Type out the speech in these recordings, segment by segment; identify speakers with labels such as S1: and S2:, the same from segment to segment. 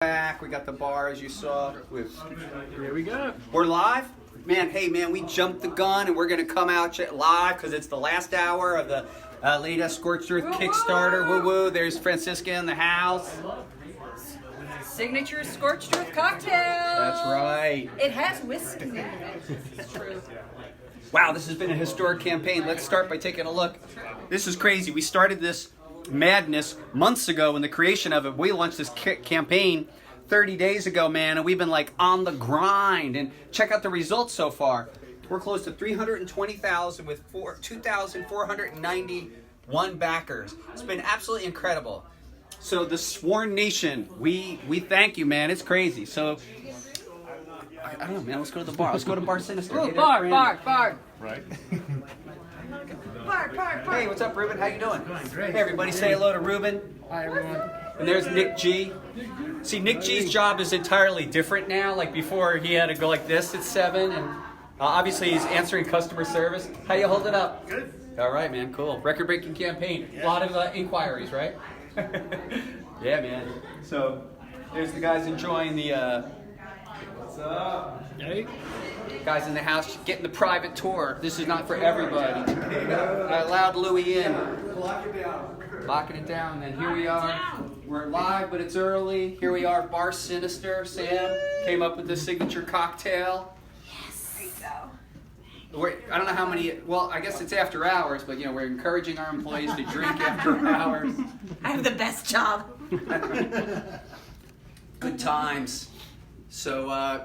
S1: Back, we got the bar as you saw.
S2: Here we go.
S1: We're live, man. Hey, man, we jumped the gun and we're gonna come out live because it's the last hour of the latest Scorched Earth Kickstarter. Woo woo! There's Francisca in the house.
S3: Signature Scorched Earth cocktail.
S1: That's right.
S3: It has whiskey in it. It's true.
S1: Wow, this has been a historic campaign. Let's start by taking a look. This is crazy. We started this madness months ago in the creation of it. We launched this campaign 30 days ago, man, and we've been like on the grind. And check out the results so far. We're close to 320,000 with 2,491 backers. It's been absolutely incredible. So the Sworn Nation, we thank you, man. It's crazy. So I don't know, man. Let's go to the bar. Let's go to Bar Sinister.
S3: Ooh, bar.
S2: Right.
S3: Bar.
S1: Hey, what's up, Ruben? How you doing?
S2: Great.
S1: Hey, everybody, say hello to Ruben.
S2: Hi, everyone.
S1: And there's Nick G. See, Nick G's job is entirely different now. Like before, he had to go like this at 7, and obviously he's answering customer service. How you holding up?
S2: Good.
S1: All right, man. Cool. Record-breaking campaign. A lot of inquiries, right? Yeah, man. So there's the guys enjoying the. What's up?
S2: Hey.
S1: Guys in the house getting the private tour. This is not for everybody. I allowed Louis in. Locking it down. And here we are. We're live, but it's early. Here we are, Bar Sinister. Sam came up with the signature cocktail.
S3: Yes. There you go.
S1: I don't know how many. Well, I guess it's after hours, but we're encouraging our employees to drink after hours.
S3: I have the best job.
S1: Good times. So,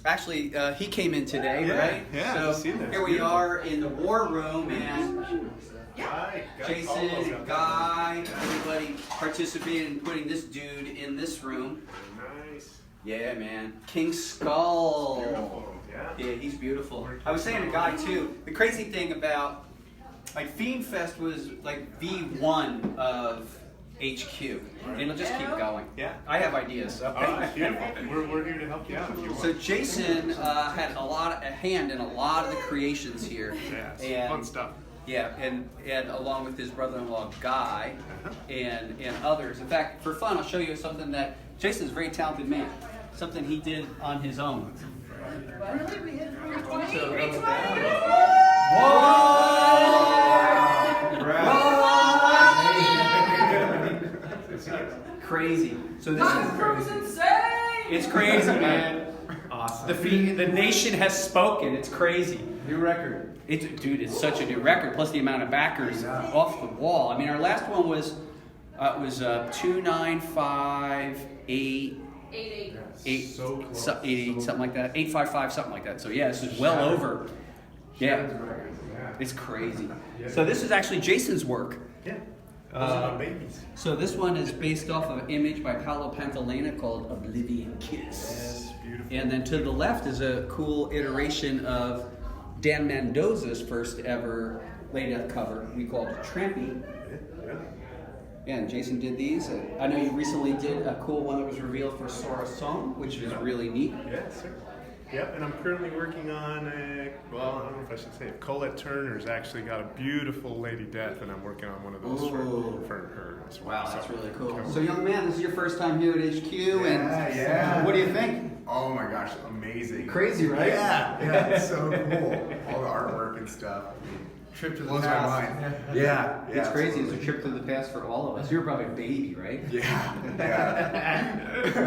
S1: actually, he came in today, right?
S2: Yeah,
S1: So
S2: I've seen this.
S1: here we are in the war room, and
S2: Hi.
S1: Jason, Guy, everybody participated in putting this dude in this room.
S2: Nice.
S1: Yeah, man. King Skull.
S2: Beautiful.
S1: Yeah, he's beautiful. I was saying to Guy, too, the crazy thing about, like, Fiend Fest was, like, V1 of HQ, and it'll just keep going.
S2: Yeah.
S1: I have ideas. So.
S2: Oh, beautiful. We're here to help you out if you want.
S1: So Jason had a hand in a lot of the creations here.
S2: Yeah, it's
S1: and,
S2: fun stuff.
S1: Yeah, and along with his brother-in-law Guy and others. In fact, for fun, I'll show you something that Jason's a very talented man. Something he did on his own. Crazy. So this is crazy. It's crazy, man.
S2: Awesome.
S1: The nation has spoken. It's crazy.
S2: New record.
S1: Dude, it's such a new record. Plus the amount of backers off the wall. I mean, our last one was 29588.
S3: 88.
S2: So close.
S1: 88, something like that. 855, something like that. So yeah, this is well over. Yeah, it's crazy. So this is actually Jason's work.
S2: Yeah. Those are my babies.
S1: So this one is based off of an image by Paolo Pantalena called Oblivion Kiss.
S2: Yes, beautiful.
S1: And then to the left is a cool iteration of Dan Mendoza's first ever laid-out cover. We called it Trampy. Yeah, and Jason did these. I know you recently did a cool one that was revealed for Sora Song, which was really neat.
S2: Yes, sir. Yep, and I'm currently working on I don't know if I should say it. Colette Turner's actually got a beautiful Lady Death, and I'm working on one of those for her as well.
S1: Wow, that's
S2: So,
S1: really cool. So young man, this is your first time here at HQ, and
S4: Yeah.
S1: what do you think?
S4: Oh my gosh, amazing.
S1: Crazy, right?
S4: Yeah, it's so cool. All the artwork and stuff.
S1: Trip to the
S4: Blows my
S1: past.
S4: mind. Yeah.
S1: It's crazy. It's a trip to the past for all of us. You're probably a baby, right?
S4: Yeah.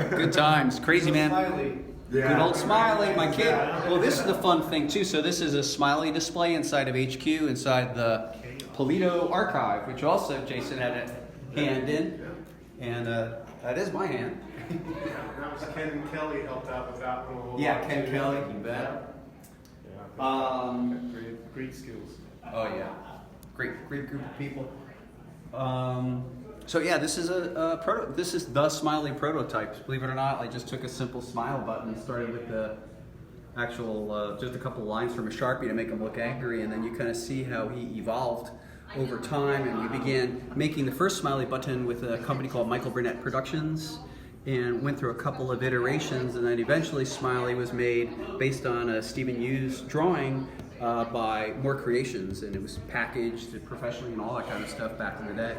S1: Good times. Crazy, man.
S4: Yeah.
S1: Good old Smiley, my kid. Well, this is the fun thing, too. So this is a Smiley display inside of HQ, inside the Pulido archive, which also Jason had a hand in. And that is my hand.
S2: That was Ken Kelly helped out with that one a little
S1: Yeah,
S2: lot,
S1: Ken
S2: too.
S1: Kelly, you bet.
S2: Great skills.
S1: Oh yeah, great group of people. So yeah, this is this is the Smiley prototype. Believe it or not, I just took a simple smile button and started with the actual just a couple lines from a Sharpie to make him look angry, and then you kind of see how he evolved over time. And we began making the first Smiley button with a company called Michael Burnett Productions, and went through a couple of iterations, and then eventually Smiley was made based on a Stephen Hughes drawing by More Creations, and it was packaged professionally and all that kind of stuff back in the day.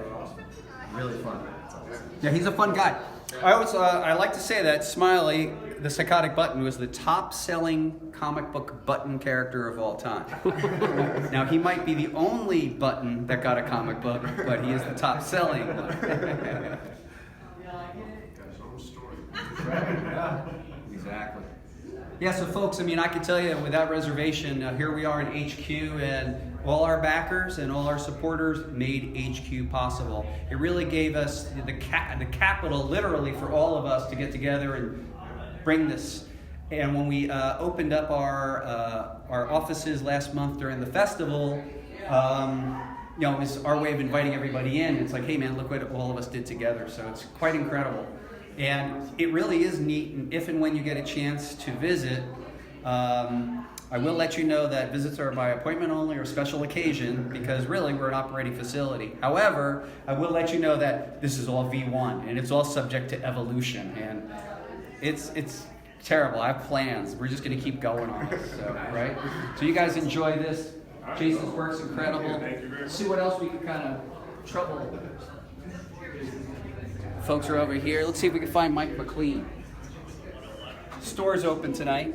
S1: Really fun. Yeah, he's a fun guy. I like to say that Smiley, the psychotic button, was the top-selling comic book button character of all time. Now, he might be the only button that got a comic book, but he is the top-selling one. Exactly. Yeah, so folks, I mean, I can tell you without reservation, here we are in HQ, and all our backers and all our supporters made HQ possible. It really gave us the capital, literally, for all of us to get together and bring this. And when we opened up our offices last month during the festival, it was our way of inviting everybody in. It's like, hey man, look what all of us did together. So it's quite incredible. And it really is neat, and if and when you get a chance to visit, I will let you know that visits are by appointment only or special occasion, because really we're an operating facility. However, I will let you know that this is all V1, and it's all subject to evolution, and it's terrible. I have plans. We're just going to keep going on it, so, right? So you guys enjoy this. Jason's work's incredible. See what else we can kind of trouble. Folks are over here. Let's see if we can find Mike McLean. Store's open tonight.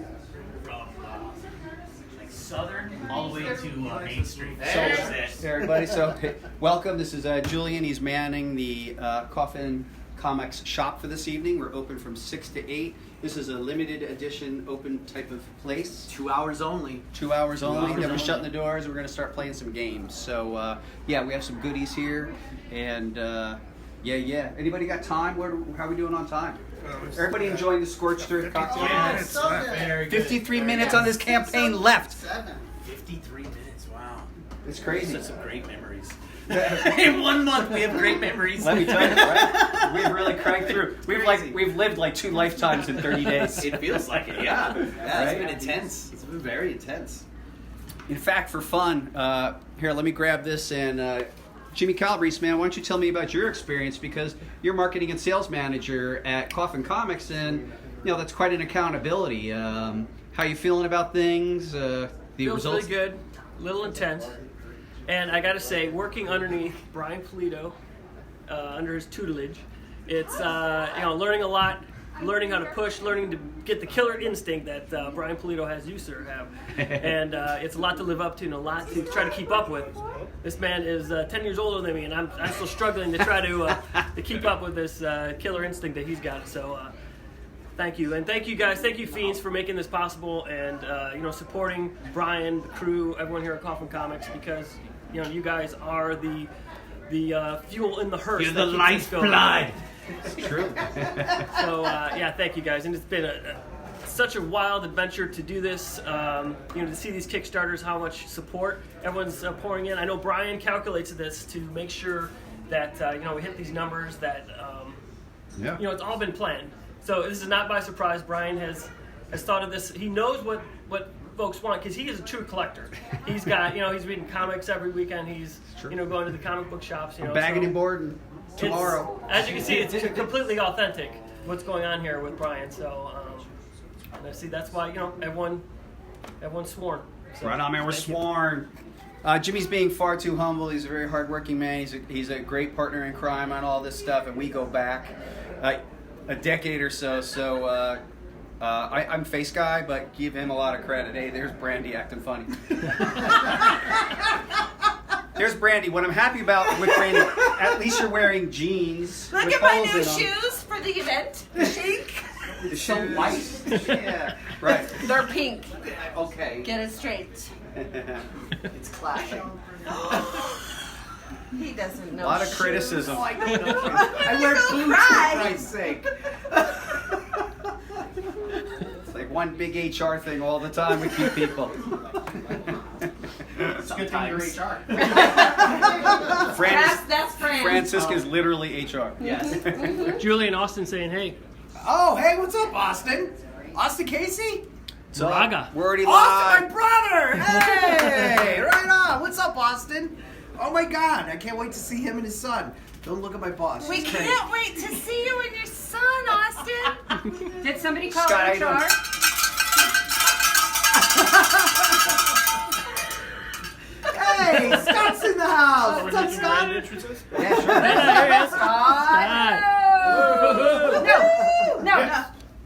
S5: Southern all the way to Main Street.
S1: Hey everybody, so welcome. This is Julian. He's manning the Coffin Comics shop for this evening. We're open from 6 to 8. This is a limited edition open type of place.
S5: 2 hours only.
S1: 2 hours only. Then we're shutting the doors. We're going to start playing some games. So yeah, we have some goodies here, and yeah. Anybody got time? How are we doing on time? Everybody enjoying the Scorched cocktail?
S5: Yes, very good.
S1: 53 minutes on this campaign left.
S5: 53 minutes, wow.
S1: It's crazy.
S5: Such some great memories. In 1 month, we have great memories.
S1: Let me tell you, right? We've really cranked through. We've lived like 2 lifetimes in 30 days.
S5: It feels like it, yeah. Yeah,
S1: Right?
S5: it's been intense. It's been very intense.
S1: In fact, for fun, here, let me grab this, and Jimmy Calabrese, man, why don't you tell me about your experience, because you're marketing and sales manager at Coffin Comics, and that's quite an accountability. How you feeling about things? The
S6: Feels
S1: results?
S6: really good, a little intense, and I got to say, working underneath Brian Pulido, under his tutelage, it's learning a lot, learning how to push, learning to get the killer instinct that Brian Pulido has, you sir have, and it's a lot to live up to and a lot to try to keep up with. This man is 10 years older than me, and I'm still struggling to try to keep up with this killer instinct that he's got. So thank you, and thank you guys, thank you Fiends for making this possible, and supporting Brian, the crew, everyone here at Coffin Comics, because you guys are the fuel in the hearse.
S5: You're the lifeblood.
S1: It's true.
S6: So yeah, thank you guys, and it's been such a wild adventure to do this. To see these Kickstarters, how much support everyone's pouring in. I know Brian calculates this to make sure that we hit these numbers. That it's all been planned. So this is not by surprise. Brian has thought of this. He knows what folks want, because he is a true collector. He's got he's reading comics every weekend. He's going to the comic book shops.
S1: I'm bagging him board tomorrow.
S6: As you can see, it's completely authentic what's going on here with Brian. So see, that's why everyone's sworn. So,
S1: right on, man. We're sworn. Jimmy's being far too humble. He's a very hardworking man. He's a great partner in crime on all this stuff, and we go back a decade or so. So I'm face guy, but give him a lot of credit. Hey, there's Brandy acting funny. There's Brandy. What I'm happy about with Brandy, at least you're wearing jeans.
S3: Look
S1: with
S3: at my
S1: holes
S3: new
S1: in 'em.
S3: shoes for the event. Pink.
S1: It's so white. Yeah, right.
S3: They're pink.
S1: Okay.
S3: Get it straight.
S5: It's clashing.
S3: He doesn't know.
S1: A lot of
S3: shoes.
S1: criticism.
S5: I wear
S3: Go
S5: boots,
S3: cry.
S5: for Christ's sake.
S1: It's like one big HR thing all the time with you people.
S5: It's a good thing you're HR.
S3: That's Fran.
S1: Francisca is literally HR.
S5: Yes.
S6: Julie and Austin saying, "Hey,
S5: Oh, hey, what's up, Austin? Austin Casey?
S1: So
S6: Braga.
S1: we're already
S5: Austin,
S1: live.
S5: my brother! Hey, right on. What's up, Austin? Oh my God, I can't wait to see him and his son. Don't look at my boss.
S3: We
S5: He's great.
S3: can't wait to see you and your son, Austin.
S7: Did somebody call
S1: Scott,
S7: HR?
S5: Hey, Scott's in the house. What's up, Scott?
S1: Yeah, sure.
S6: there he is.
S5: Scott.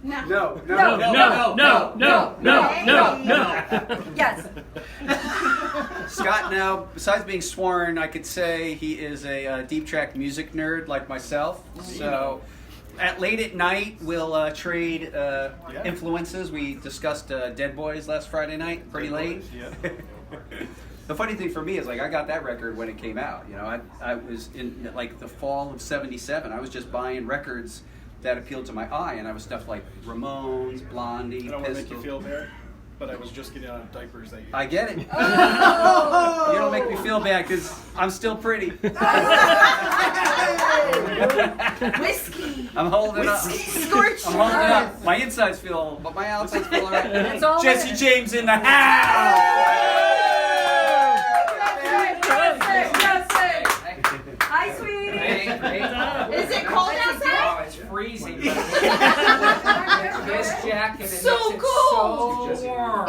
S3: No.
S6: No.
S3: Yes.
S1: Scott now, besides being sworn, I could say he is a deep track music nerd like myself. So late at night, we'll trade influences. We discussed Dead Boys last Friday night, pretty late. The funny thing for me is, like, I got that record when it came out. You know, I was in, like, the fall of '77. I was just buying records that appealed to my eye, and I was stuff like Ramones, Blondie,
S7: I don't want to make you
S1: Pistol.
S7: feel bad, but I was just getting out of diapers that year.
S1: I get it.
S3: Oh.
S1: You don't make me feel bad because I'm still pretty.
S3: Whiskey.
S1: I'm holding up.
S3: Scorched.
S1: I'm holding up. My insides feel old, but my outsides feel alright.
S3: That's all
S1: Jesse
S3: there.
S1: James in the house.
S3: Hi, sweetie.
S8: Hey.
S3: Is it cold outside?
S8: Oh, it's freezing. This jacket
S3: So
S8: makes it
S3: cool.
S8: so warm.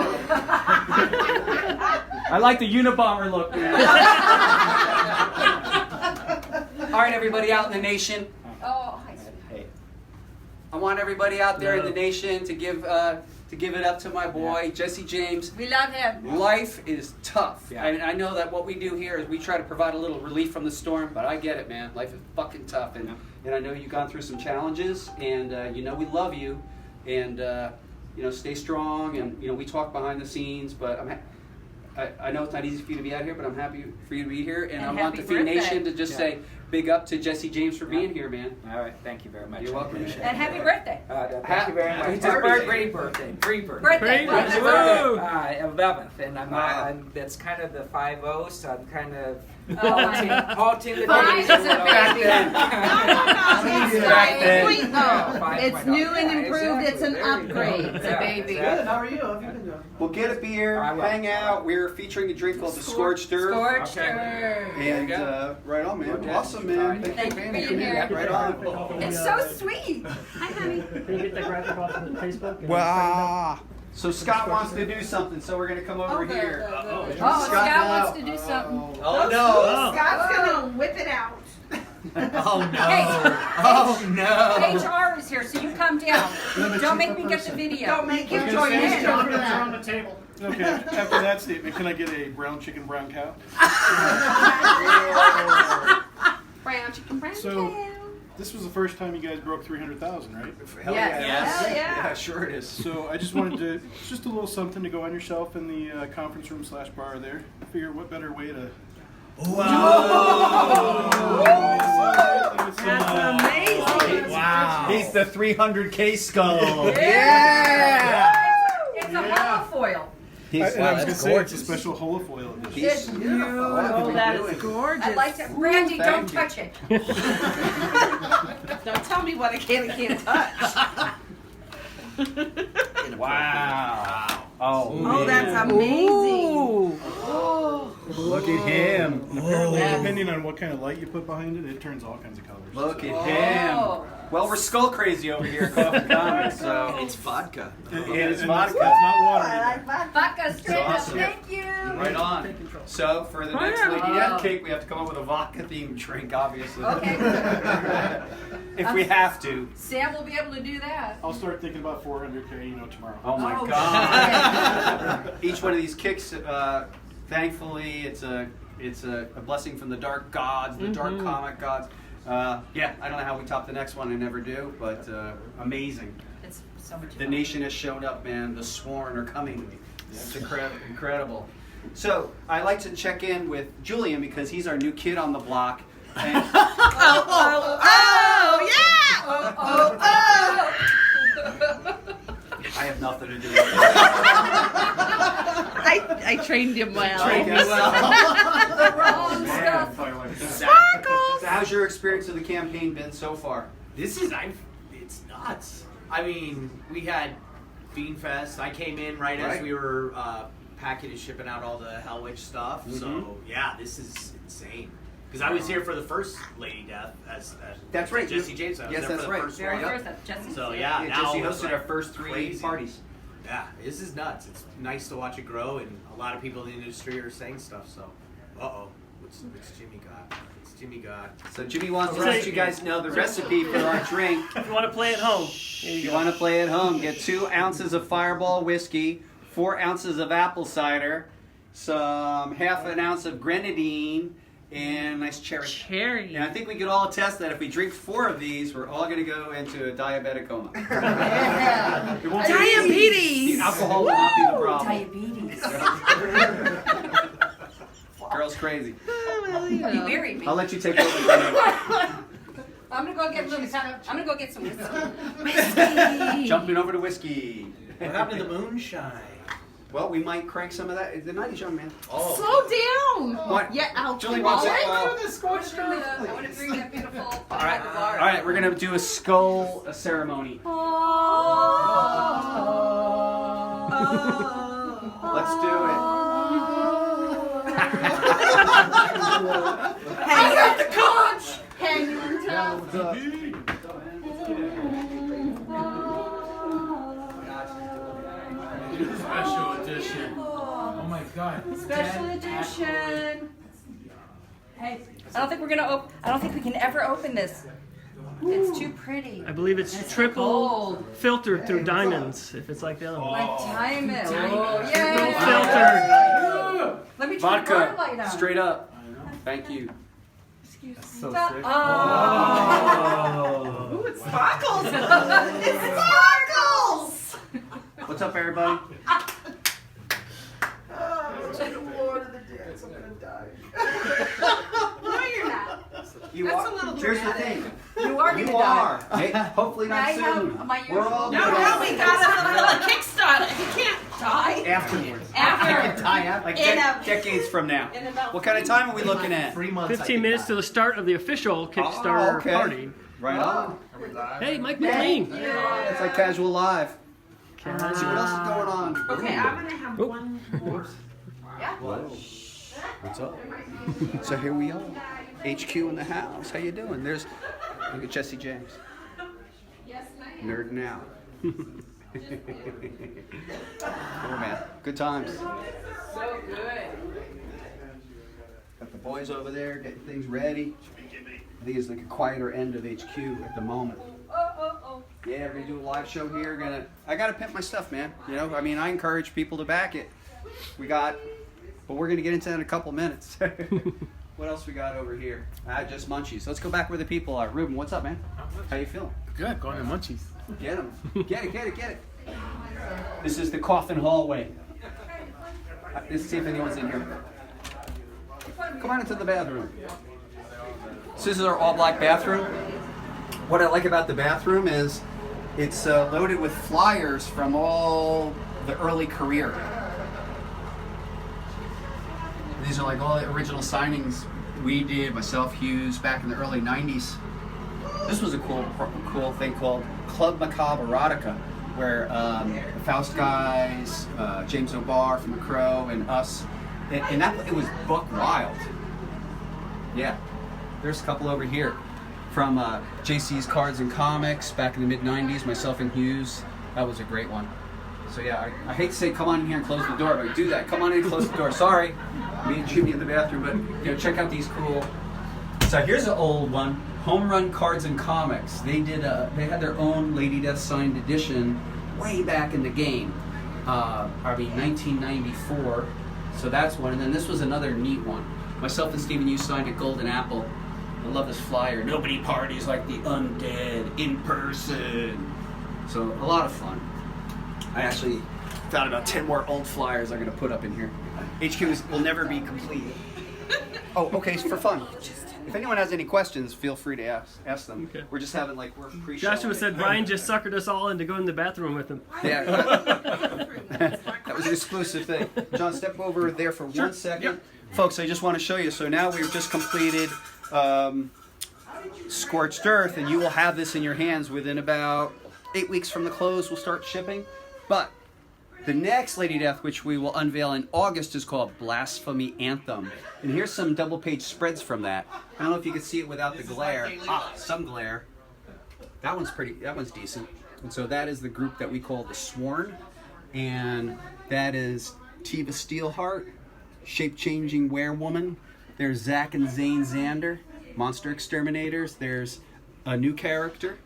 S1: I like the Unabomber look, man. All right, everybody out in the nation.
S3: Oh, hi, sweetie.
S1: I want everybody out there in the nation to give it up to my boy Jesse James.
S3: We love him.
S1: Life is tough.
S8: Yeah.
S1: I know that what we do here is we try to provide a little relief from the storm, but I get it, man. Life is fucking tough, and I know you've gone through some challenges, and you know we love you, and you know, stay strong, and you know we talk behind the scenes, but I know it's not easy for you to be out here, but I'm happy for you to be here, and I want
S3: happy
S1: the Free
S3: birthday.
S1: Nation to just say big up to Jesse James for being here, man.
S8: All right, thank you very much.
S1: You're welcome.
S3: And happy birthday.
S8: Thank you very much.
S1: Happy
S8: It's a
S1: birthday.
S8: great birthday. Pre-birthday.
S3: Birthday.
S6: Great.
S3: Happy
S6: Woo.
S3: birthday.
S8: 11th, and
S1: Wow.
S8: I'm that's kind of the 5-0, so I'm kind of
S3: Oh,
S8: halting the
S3: Five
S8: days
S3: is a
S8: little
S3: baby.
S8: bit.
S3: It's
S1: Back then.
S3: sweet though.
S8: 5.0.
S3: It's new and
S8: Yeah,
S3: improved. It's an
S8: exactly. There you go.
S3: upgrade. It's a
S8: Yeah,
S3: baby.
S8: exactly.
S5: How are you? How have you been doing?
S1: We'll get a beer,
S8: I will.
S1: hang out. We're featuring a drink called the Scorched Earth.
S3: Scorched
S8: Okay.
S3: Earth.
S1: And
S8: There you go.
S1: right on, man.
S8: Okay.
S1: Awesome, man.
S8: All right.
S1: Thank you
S3: Thank
S1: for
S3: you
S1: being
S3: for being
S1: here.
S3: here.
S1: Right on.
S3: It's so sweet. Hi, honey.
S6: Can you get the graphic off of Facebook?
S1: Well, so Scott wants to do something, so we're gonna come over
S3: good,
S1: here.
S3: good, good.
S1: Scott,
S3: Oh, Scott
S1: no.
S3: wants to do something.
S1: Oh no!
S9: Scott's gonna whip it out.
S8: Oh no!
S3: Hey,
S8: Oh no!
S3: HR is here, so you come down. Don't make me get the video.
S9: Don't make him
S7: I was
S9: join
S7: gonna say,
S9: in.
S7: John, it's on the table. Okay, after that statement, can I get a brown chicken, brown cow?
S3: Brown chicken, brown
S7: So-
S3: cow.
S7: This was the first time you guys broke 300,000, right?
S1: Hell
S3: Yes.
S1: yes.
S3: Hell yeah.
S1: Yeah, sure it is.
S7: So I just wanted to, just a little something to go on your shelf in the conference room / bar there. I figure what better way to.
S3: That's amazing.
S1: Wow. He's the 300K skull.
S3: Yeah. It's a holofoil.
S7: And I was
S1: that's
S7: gonna say it's a special holofoil edition.
S3: It's beautiful.
S1: Oh,
S3: That's
S9: gorgeous.
S3: I like that. Randy, don't
S1: Thank you.
S3: touch it.
S9: Don't tell me what I can and can't touch.
S1: Wow. Oh,
S9: Oh, that's amazing.
S1: look at him.
S7: Depending on what kind of light you put behind it, it turns all kinds of colors.
S1: Look at
S3: Oh.
S1: him. Well, we're skull crazy over here at Coffin Comics, so
S5: It's vodka.
S1: it's
S7: And
S1: vodka.
S7: It's not water.
S9: I like vodka.
S3: Vodka straight up.
S1: awesome.
S3: Thank you.
S1: Right on. So for the next
S6: yeah.
S1: Lady Death cake, we have to come up with a vodka themed drink, obviously.
S3: Okay.
S1: If we have to.
S3: Sam will be able to do that.
S7: I'll start thinking about 400K, tomorrow.
S1: Oh my
S3: Oh,
S1: God! Each one of these kicks, thankfully, it's a blessing from the dark gods, the dark comic gods. Yeah, I don't know how we top the next one. I never do, but amazing.
S3: It's so much
S1: The
S3: fun.
S1: nation has showed up, man. The sworn are coming. It's incredible. So I like to check in with Julian because he's our new kid on the block. And I have nothing to do with it.
S9: I trained him well.
S1: Trained me well.
S3: The wrong stuff.
S1: So how's your experience of the campaign been so far?
S10: It's nuts. I mean, we had Bean Fest. I came in right as
S1: Right.
S10: we were packing and shipping out all the Hell Witch stuff.
S1: Mhm.
S10: So yeah, this is insane. Because I was here for the first Lady Death as
S1: That's right.
S10: Jesse James. I was
S1: Yes,
S10: there
S1: that's
S10: for the
S1: right.
S10: first
S3: Very
S10: one.
S3: first up. Jesse.
S10: So yeah,
S1: Yeah,
S10: now
S1: Jesse
S10: it's
S1: hosted
S10: like
S1: our first 3
S10: crazy.
S1: parties.
S10: Yeah, this is nuts. It's nice to watch it grow, and a lot of people in the industry are saying stuff. So, What's Jimmy got? What's Jimmy got?
S1: So Jimmy wants to let you guys know the recipe for our drink.
S6: If you want to play at home,
S1: If you want to play at home, get 2 ounces of Fireball whiskey, 4 ounces of apple cider, some half an ounce of grenadine, and a nice cherry.
S3: Cherry.
S1: And I think we can all attest that if we drink 4 of these, we're all going to go into a diabetic coma. It won't be-
S3: Diabetes.
S1: The alcohol will not be the problem.
S9: Diabetes.
S1: Girl's crazy.
S9: You married me.
S1: I'll let you take over.
S9: I'm gonna go get some whiskey.
S1: Jumping over to whiskey.
S10: What happened to the moonshine?
S1: Well, we might crank some of that. The night is young, man.
S10: Oh.
S3: Slow down.
S1: What?
S3: Yeah, I'll
S1: Julie wants it.
S9: I want to bring that beautiful.
S1: All right, we're gonna do a skull ceremony. Let's do it.
S3: I got the conch. Hang on top.
S8: Special edition. Oh my god.
S9: Special edition. Hey, I don't think we're gonna I don't think we can ever open this. It's too pretty.
S6: I believe it's triple
S9: gold.
S6: filtered through diamonds. If it's like the other one.
S9: Like diamond.
S6: Triple
S9: Yay.
S6: filter.
S9: Let me try the bar light
S1: Vodka,
S9: on.
S1: straight up. Thank you.
S9: Excuse me.
S1: so
S9: Oh.
S1: sick.
S9: Ooh, it sparkles. It sparkles.
S1: What's up, everybody?
S9: No, you're not.
S1: You
S9: That's
S1: are.
S9: a little
S1: Here's the
S9: dramatic.
S1: thing.
S9: You are gonna
S1: You
S9: die.
S1: are. Hey, hopefully not
S9: I have
S1: soon.
S9: my
S1: We're all
S9: usual-
S1: gonna
S3: we gotta fulfill a Kickstarter. You can't die.
S1: afterwards.
S9: After.
S1: Like
S9: In
S1: decades from now.
S9: in about
S1: What kind of time are we looking at?
S10: 3 months.
S6: 15 minutes to the start of the official Kickstarter
S1: okay.
S6: party.
S1: Right on.
S6: Hey, Mike McLean.
S1: It's like Casual Live. Let's see what else is going on.
S3: Okay, I'm gonna have
S6: Oh.
S3: one more.
S1: What's up? So here we are. HQ in the house. How you doing? Look at Jesse James. Nerding out. Cool, man. Good times.
S9: So good.
S1: Got the boys over there getting things ready. I think it's like a quieter end of HQ at the moment. Yeah, we're gonna do a live show here. I gotta pimp my stuff, man. You know, I mean, I encourage people to back it. But we're gonna get into that in a couple minutes. What else we got over here? Just munchies. Let's go back where the people are. Ruben, what's up, man? How you feeling?
S7: Good, going to Munchies.
S1: Get them. Get it. This is the Coffin Hallway. Let's see if anyone's in here. Come on into the bathroom. So this is our all-black bathroom. What I like about the bathroom is it's loaded with flyers from all the early career. These are like all the original signings we did, myself, Hughes, back in the early 90s. This was a cool thing called Club Macabre Erotica, where the Faust guys, James O'Barr from The Crow, and us, and it was buck wild. Yeah, there's a couple over here from JC's Cards and Comics back in the mid-90s, myself and Hughes. That was a great one. So yeah, I hate to say come on in here and close the door, but do that. Come on in and close the door. Sorry, me and Jimmy in the bathroom, but check out these cool. So here's an old one, Home Run Cards and Comics. They had their own Lady Death signed edition way back in the game. 1994. So that's one, and then this was another neat one. Myself and Stephen Hughes signed at Golden Apple. I love this flyer. Nobody parties like the undead in person. So a lot of fun. I actually found about 10 more old flyers I'm going to put up in here. HQs will never be complete. Oh, okay, for fun. If anyone has any questions, feel free to ask them.
S6: Okay.
S1: We're just having we're pre-showing.
S6: Joshua said Brian just suckered us all into going to the bathroom with him.
S1: Yeah. That was an exclusive thing. John, step over there for 1 second. Yep. Folks, I just want to show you. So now we've just completed Scorched Earth, and you will have this in your hands within about 8 weeks from the close. We'll start shipping. But the next Lady Death, which we will unveil in August, is called Blasphemy Anthem. And here's some double-page spreads from that. I don't know if you can see it without the glare. Some glare. That one's decent. And so that is the group that we call the Sworn. And that is Tiva Steelheart, Shape-Changing Werewoman, There's Zach and Zane Zander, Monster Exterminators. There's a new character,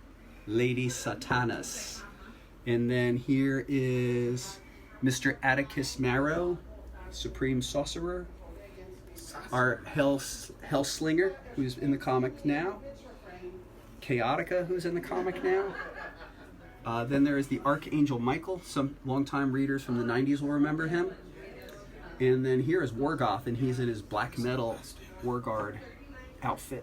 S1: Lady Satanas. And then here is Mr. Atticus Marrow, Supreme Sorcerer. Our Hellslinger, who's in the comic now. Chaotica, who's in the comic now. Then there is the Archangel Michael. Some longtime readers from the 90s will remember him. And then here is Wargoth, and he's in his black metal War Guard outfit.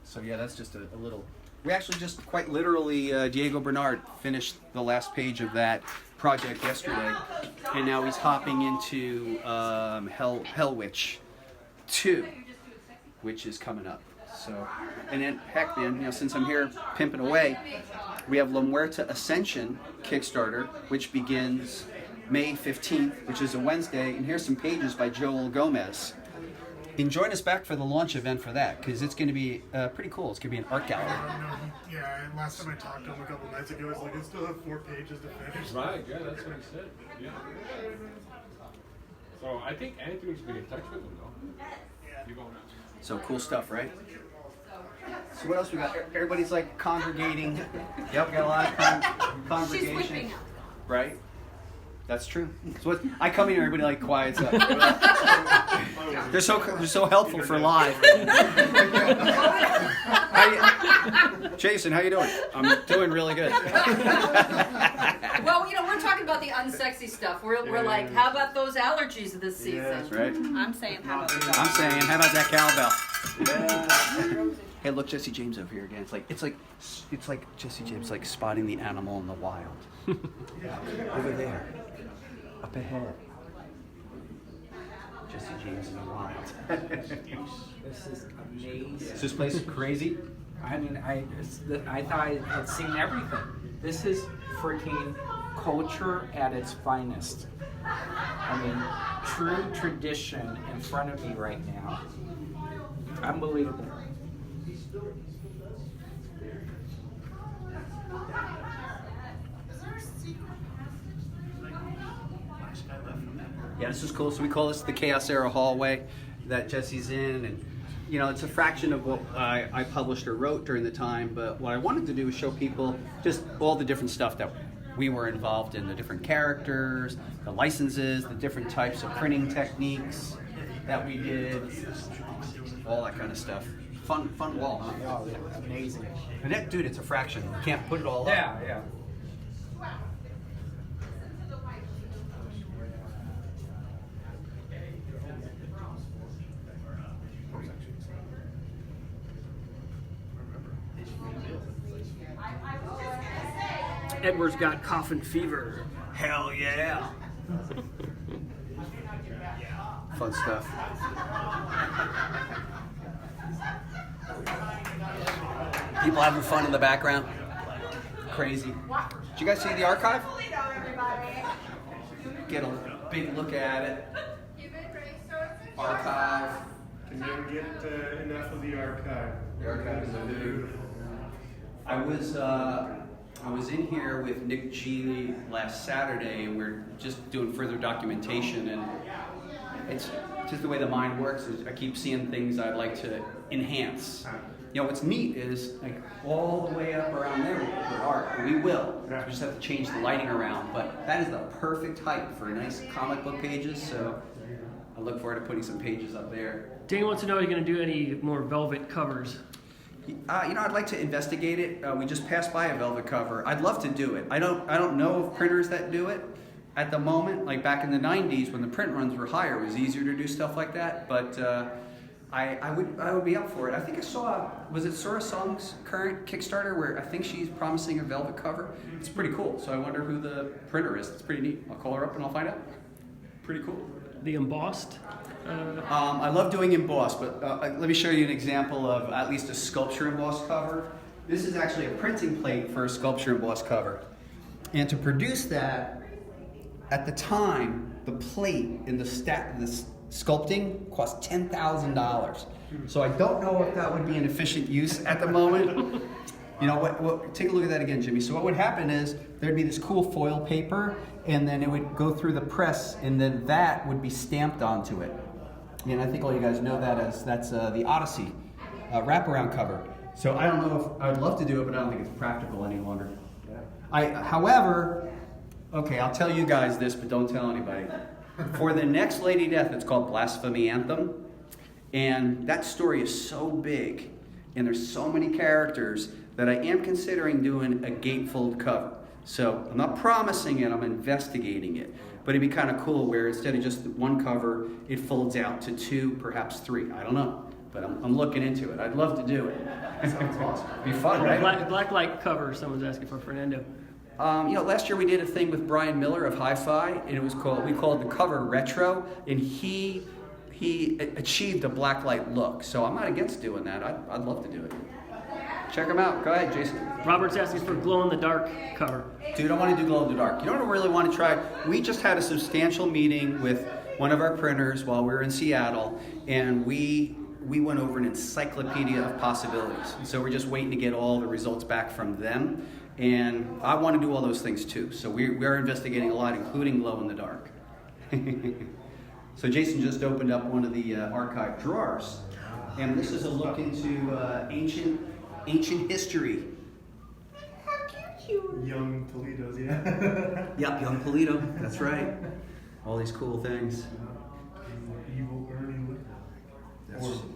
S1: So yeah, that's just a little... We actually just quite literally, Diego Bernard finished the last page of that project yesterday, and now he's hopping into Hell Witch 2, which is coming up. So, and then heck, man, since I'm here pimping away, we have La Muerta Ascension Kickstarter, which begins May 15th, which is a Wednesday, and here's some pages by Joel Gomez. And join us back for the launch event for that, because it's going to be pretty cool. It's going to be an art gallery.
S2: Yeah, last time I talked to him a couple nights ago, it's like I still have 4 pages to finish.
S11: Right, yeah, that's what he said. Yeah. So I think Anthony's been in touch with him, though. You going out?
S1: So cool stuff, right? So what else we got? Everybody's like congregating. Yep, got a lot of congregation.
S3: She's whipping up.
S1: Right? That's true. So what, I come in here, everybody like quiets up. They're so helpful for live. Jason, how you doing? I'm doing really good.
S9: Well, we're talking about the unsexy stuff. We're like, how about those allergies this season?
S1: That's right.
S3: I'm saying, how about that?
S1: I'm saying, how about that cowbell? Hey, look, Jesse James over here again. It's like Jesse James, like spotting the animal in the wild. Over there, up ahead. Jesse James in the wild.
S12: This is amazing.
S1: Is this place crazy?
S12: I mean, I thought I had seen everything. This is freaking culture at its finest. I mean, true tradition in front of me right now. Unbelievable.
S1: Yeah, this is cool. So we call this the Chaos Era Hallway that Jesse's in, and it's a fraction of what I published or wrote during the time. But what I wanted to do was show people just all the different stuff that we were involved in, the different characters, the licenses, the different types of printing techniques that we did, all that kind of stuff. Fun wall, huh?
S12: Oh, yeah, amazing.
S1: And that, dude, it's a fraction. You can't put it all up.
S12: Yeah.
S6: Edward's got coffin fever.
S1: Hell yeah. Fun stuff. People having fun in the background. Crazy. Did you guys see the archive? Get a big look at it. Archive.
S2: Can never get enough of the archive.
S1: The archive is beautiful. I was in here with Nick G last Saturday, and we're just doing further documentation, and it's just the way the mind works. Is I keep seeing things I'd like to enhance. What's neat is like all the way up around there with art. We will. We just have to change the lighting around, but that is the perfect height for nice comic book pages. So I look forward to putting some pages up there.
S6: Dane wants to know, are you going to do any more velvet covers?
S1: I'd like to investigate it. We just passed by a velvet cover. I'd love to do it. I don't know of printers that do it at the moment. Like back in the 90s when the print runs were higher, it was easier to do stuff like that. But I would be up for it. I think I saw, was it Sora Song's current Kickstarter where I think she's promising a velvet cover? It's pretty cool. So I wonder who the printer is. It's pretty neat. I'll call her up and I'll find out. Pretty cool.
S6: The embossed?
S1: I love doing embossed, but let me show you an example of at least a sculpture embossed cover. This is actually a printing plate for a sculpture embossed cover. And to produce that, at the time, the plate in the sculpting cost $10,000. So I don't know if that would be an efficient use at the moment. Take a look at that again, Jimmy. So what would happen is there'd be this cool foil paper, and then it would go through the press, and then that would be stamped onto it. And I think all you guys know that as that's the Odyssey wraparound cover. So I don't know if I'd love to do it, but I don't think it's practical any longer. However, okay, I'll tell you guys this, but don't tell anybody. For the next Lady Death, it's called Blasphemy Anthem, and that story is so big, and there's so many characters that I am considering doing a gatefold cover. So I'm not promising it, I'm investigating it. But it'd be kind of cool where instead of just one cover, it folds out to 2, perhaps 3. I don't know, but I'm looking into it. I'd love to do it. Sounds awesome. It'd be fun, right?
S6: Black light cover. Someone's asking for Fernando.
S1: Last year we did a thing with Brian Miller of Hi-Fi, and we called the cover Retro, and he achieved a blacklight look. So I'm not against doing that. I'd love to do it. Check them out. Go ahead, Jason.
S6: Robert's asking for glow-in-the-dark cover.
S1: Dude, I want to do glow-in-the-dark. You know what I really want to try? We just had a substantial meeting with one of our printers while we were in Seattle, and we went over an encyclopedia of possibilities. So we're just waiting to get all the results back from them. And I want to do all those things too. So we are investigating a lot, including glow-in-the-dark. So Jason just opened up one of the archive drawers. And this is a look into ancient history.
S3: How cute you are.
S2: Young Pulidos, yeah.
S1: Yep, young Pulido. That's right. All these cool things.
S2: Evil Ernie Liquor.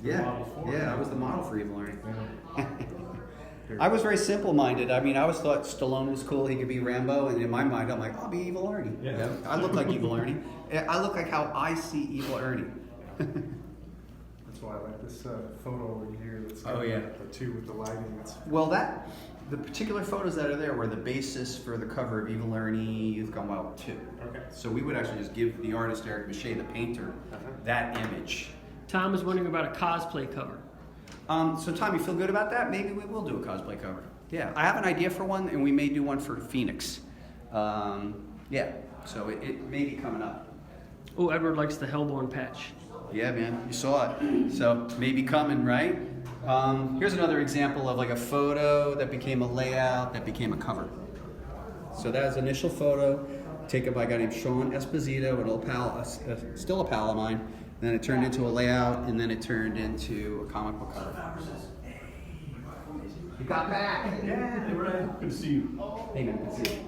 S1: Yeah, I was the model for Evil Ernie. I was very simple-minded. I mean, I always thought Stallone was cool. He could be Rambo, and in my mind, I'm like, I'll be Evil Ernie. Yeah. I look like Evil Ernie. I look like how I see Evil Ernie.
S2: That's why I like this photo over here. That's
S1: Oh, yeah.
S2: The 2 with the lighting. That's
S1: Well, the particular photos that are there were the basis for the cover of Evil Ernie Youth Gone Wild 2.
S2: Okay.
S1: So we would actually just give the artist, Eric Mache, the painter, that image.
S6: Tom is wondering about a cosplay cover.
S1: So Tom, you feel good about that? Maybe we will do a cosplay cover. Yeah, I have an idea for one, and we may do one for Phoenix. Yeah, so it may be coming up.
S6: Oh, Edward likes the Hellborn patch.
S1: Yeah, man, you saw it. So maybe coming, right? Here's another example of like a photo that became a layout that became a cover. So that is an initial photo taken by a guy named Sean Esposito, still a pal of mine. Then it turned into a layout, and then it turned into a comic book cover. You got back!
S11: Yeah, hey Ryan, good to see you.
S1: Hey man, good to see you.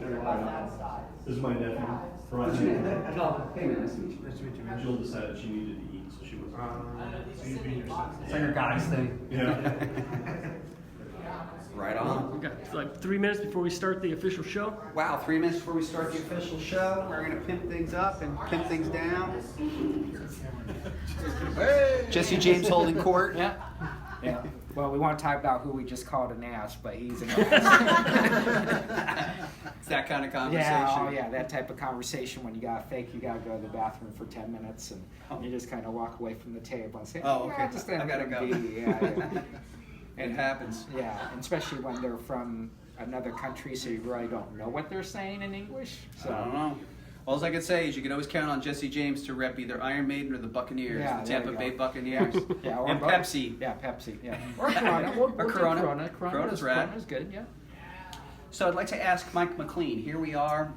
S11: This is my nephew, Ryan.
S1: Hey man, nice to meet you.
S2: nice to meet you, man.
S11: Jill decided she needed to eat, so she was.
S2: So you being yourself.
S1: It's like your guys thing.
S11: Yeah.
S1: Right on.
S6: We got like 3 minutes before we start the official show.
S1: Wow, 3 minutes before we start the official show. We're going to pimp things up and pimp things down. Hey. Jesse James holding court.
S12: Yeah. Yeah. Well, we want to talk about who we just called an ass, but he's an ass.
S1: It's that kind of conversation.
S12: Yeah, oh yeah, that type of conversation when you got fake, you got to go to the bathroom for 10 minutes and you just kind of walk away from the table and say,
S1: Oh, okay.
S12: yeah, just
S1: I gotta go.
S12: Yeah.
S1: It happens.
S12: Yeah, and especially when they're from another country, so you really don't know what they're saying in English. So
S1: I don't know. All I can say is you can always count on Jesse James to rep either Iron Maiden or the Buccaneers,
S12: Yeah,
S1: the
S12: there
S1: Tampa
S12: you
S1: Bay
S12: go.
S1: Buccaneers,
S12: yeah, or
S1: and
S12: both.
S1: Pepsi.
S12: Yeah, Pepsi. Yeah, or Corona. We'll do
S1: Corona.
S12: Corona's
S1: rad.
S12: Corona's good. Yeah.
S1: So I'd like to ask Mike McLean. Here we are,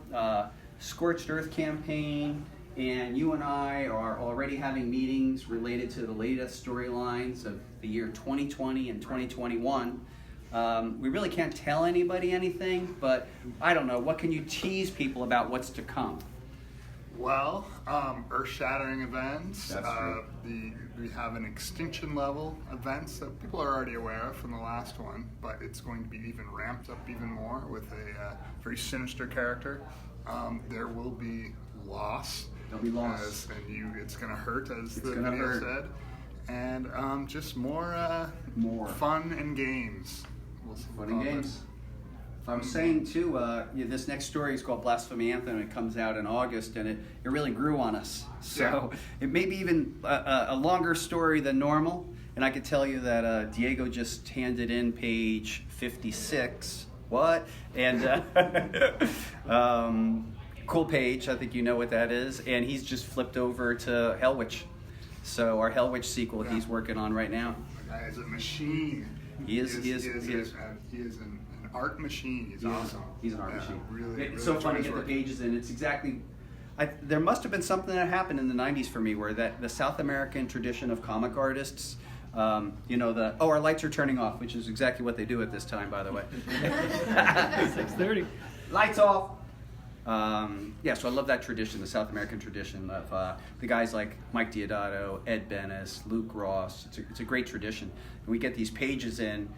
S1: Scorched Earth campaign, and you and I are already having meetings related to the latest storylines of the year 2020 and 2021. We really can't tell anybody anything, but I don't know. What can you tease people about what's to come?
S4: Well, earth-shattering events.
S1: That's true.
S4: We have an extinction level events that people are already aware of from the last one, but it's going to be even ramped up even more with a very sinister character. There will be loss.
S1: There'll be loss.
S4: And it's going to hurt, as the
S1: gonna
S4: video
S1: hurt.
S4: said. And just more fun and games.
S1: Fun and games. I'm saying too, this next story is called Blasphemy Anthem, and it comes out in August, and it really grew on us. So it may be even a longer story than normal. And I could tell you that Diego just handed in page 56. What? And cool page. I think you know what that is. And he's just flipped over to Hell Witch. So our Hell Witch sequel he's working on right now.
S4: The guy is a machine.
S1: He is
S4: an art machine. He's awesome.
S1: He's an art machine.
S4: Really,
S1: It's
S4: really
S1: so fun to
S4: enjoys
S1: get the
S4: working.
S1: pages in. It's exactly there must have been something that happened in the 90s for me where that the South American tradition of comic artists, our lights are turning off, which is exactly what they do at this time, by the way.
S6: 6:30.
S1: Lights off. So I love that tradition, the South American tradition of the guys like Mike Diodato, Ed Bennis, Luke Ross. It's a great tradition. And we get these pages in.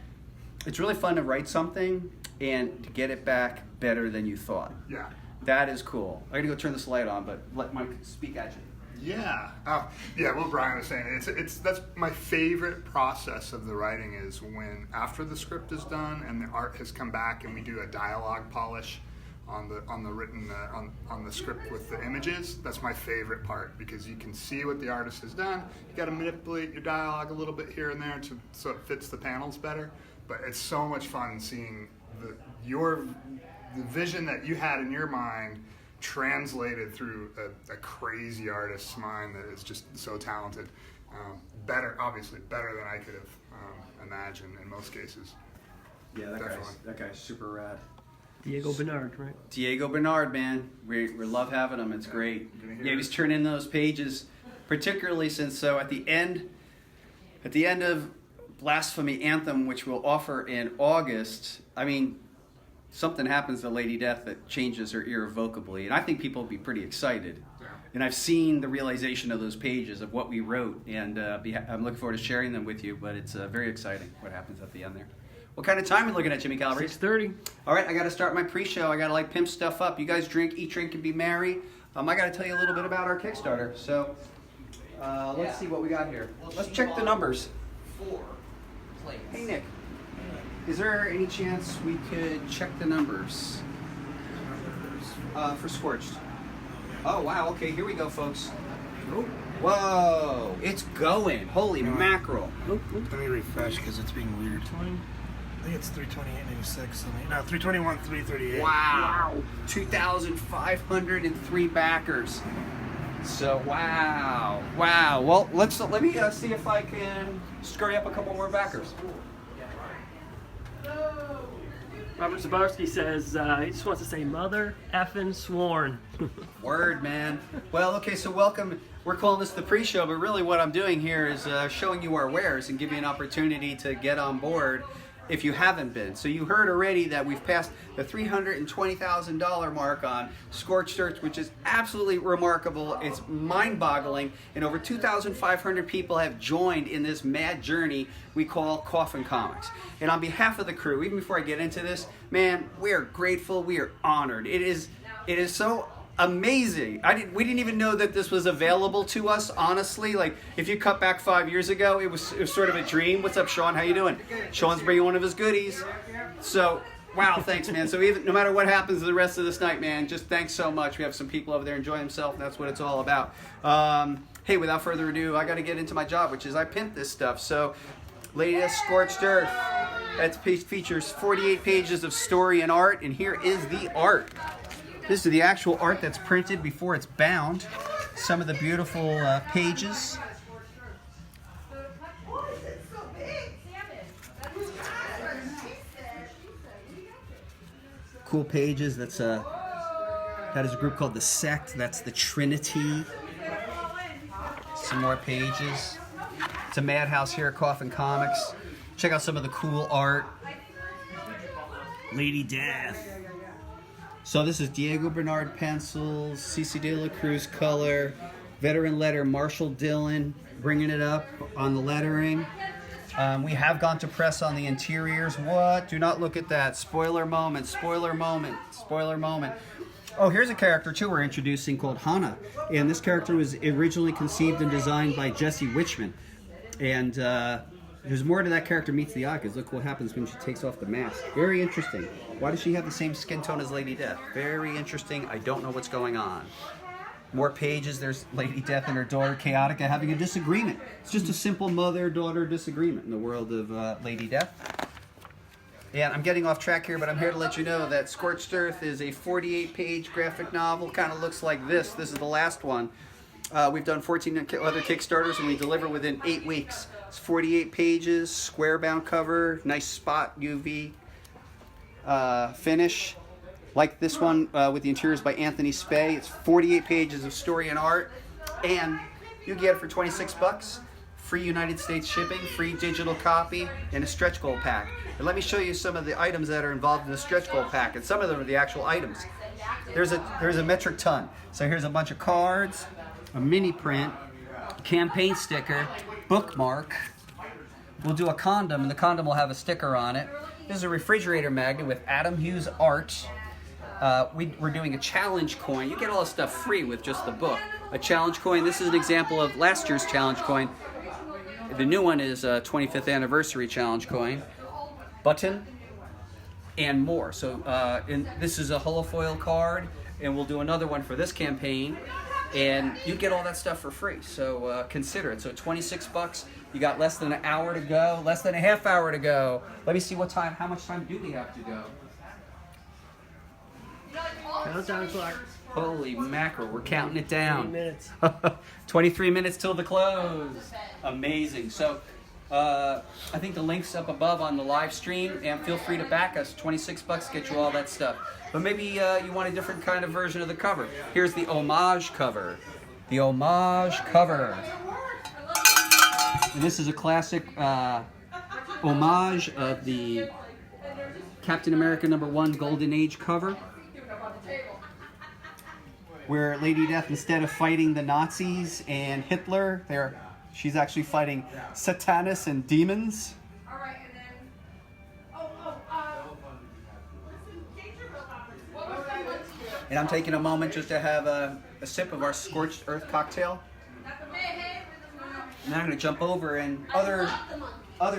S1: It's really fun to write something and to get it back better than you thought.
S4: Yeah.
S1: That is cool. I gotta go turn this light on, but let Mike speak at you.
S4: Yeah. What Brian was saying, that's my favorite process of the writing is when after the script is done and the art has come back and we do a dialogue polish on the written on the script with the images. That's my favorite part because you can see what the artist has done. You got to manipulate your dialogue a little bit here and there so it fits the panels better. But it's so much fun seeing the vision that you had in your mind translated through a crazy artist's mind that is just so talented. Obviously better than I could have imagined in most cases.
S1: Yeah, that guy's super rad.
S6: Diego Bernard, right?
S1: Diego Bernard, man. We love having him. It's great. Yeah, he's turning those pages, particularly since at the end of Blasphemy Anthem, which we'll offer in August, I mean, something happens to Lady Death that changes her irrevocably, and I think people will be pretty excited. And I've seen the realization of those pages of what we wrote, and I'm looking forward to sharing them with you, but it's very exciting what happens at the end there. What kind of time are we looking at, Jimmy Calabrese?
S6: 6:30.
S1: All right, I got to start my pre-show. I got to pimp stuff up. You guys eat, drink, and be merry. I got to tell you a little bit about our Kickstarter. So let's see what we got here. Let's check the numbers.
S10: 4 plates.
S1: Hey, Nick. Is there any chance we could check the numbers for Scorched? Oh, wow. Okay, here we go, folks. Whoa, it's going. Holy mackerel.
S7: Let me refresh because it's being weird. I think it's 328.86. No, 321, 338.
S1: Wow. 2,503 backers. So wow. Well, let me see if I can scurry up a couple more backers.
S6: Robert Zabarski says he just wants to say mother effing sworn.
S1: Word, man. Well, okay, so welcome. We're calling this the pre-show, but really what I'm doing here is showing you our wares and give you an opportunity to get on board if you haven't been. So you heard already that we've passed the $320,000 mark on Scorched Earth, which is absolutely remarkable. It's mind-boggling, and over 2,500 people have joined in this mad journey we call Coffin Comics. And on behalf of the crew, even before I get into this, man, we are grateful, we are honored. It is so amazing. We didn't even know that this was available to us, honestly. Like, if you cut back 5 years ago, it was sort of a dream. What's up, Sean? How you doing? Sean's bringing one of his goodies. So, wow, thanks, man. So no matter what happens the rest of this night, man, just thanks so much. We have some people over there enjoying themselves, and that's what it's all about. Hey, without further ado, I got to get into my job, which is I pimp this stuff. So, latest Scorched Earth. That features 48 pages of story and art, and here is the art. This is the actual art that's printed before it's bound. Some of the beautiful pages. Cool pages. That is a group called the Sect. That's the Trinity. Some more pages. It's a madhouse here at Coffin Comics. Check out some of the cool art. Lady Death. So this is Diego Bernard pencils, CC De La Cruz color, veteran letter Marshall Dillon bringing it up on the lettering. We have gone to press on the interiors. What? Do not look at that. Spoiler moment, spoiler moment, spoiler moment. Oh, here's a character too we're introducing called Hannah. And this character was originally conceived and designed by Jesse Wichman. And there's more to that character meets the eye, because look what happens when she takes off the mask. Very interesting. Why does she have the same skin tone as Lady Death? Very interesting. I don't know what's going on. More pages. There's Lady Death and her daughter Chaotica having a disagreement. It's just a simple mother-daughter disagreement in the world of Lady Death. And I'm getting off track here, but I'm here to let you know that Scorched Earth is a 48-page graphic novel. Kind of looks like this. This is the last one. We've done 14 other Kickstarters, and we deliver within 8 weeks. It's 48 pages, square-bound cover, nice spot UV finish. like this one with the interiors by Anthony Spey. It's 48 pages of story and art, and you get it for 26 bucks. Free United States shipping, free digital copy, and a stretch goal pack. And let me show you some of the items that are involved in the stretch goal pack, and some of them are the actual items. There's a metric ton. So here's a bunch of cards, a mini print, campaign sticker, bookmark. We'll do a condom, and the condom will have a sticker on it. This is a refrigerator magnet with Adam Hughes art. We're doing a challenge coin. You get all this stuff free with just the book. A challenge coin. This is an example of last year's challenge coin. The new one is a 25th anniversary challenge coin. Button and more. So this is a holofoil card, and we'll do another one for this campaign. And you get all that stuff for free. So consider it. So 26 bucks. You got less than an hour to go, less than a half hour to go. Let me see how much time do we have to go?
S6: Countdown clock.
S1: Holy mackerel, we're counting it down.
S6: 3 minutes.
S1: 23 minutes till the close. Amazing. So I think the link's up above on the live stream, and feel free to back us. 26 bucks get you all that stuff. But maybe you want a different kind of version of the cover. Here's the Omage cover. The Omage cover. And this is a classic homage of the Captain America #1 Golden Age cover, where Lady Death, instead of fighting the Nazis and Hitler, she's actually fighting Satanists and demons. And I'm taking a moment just to have a sip of our Scorched Earth cocktail. And then I'm going to jump over, and other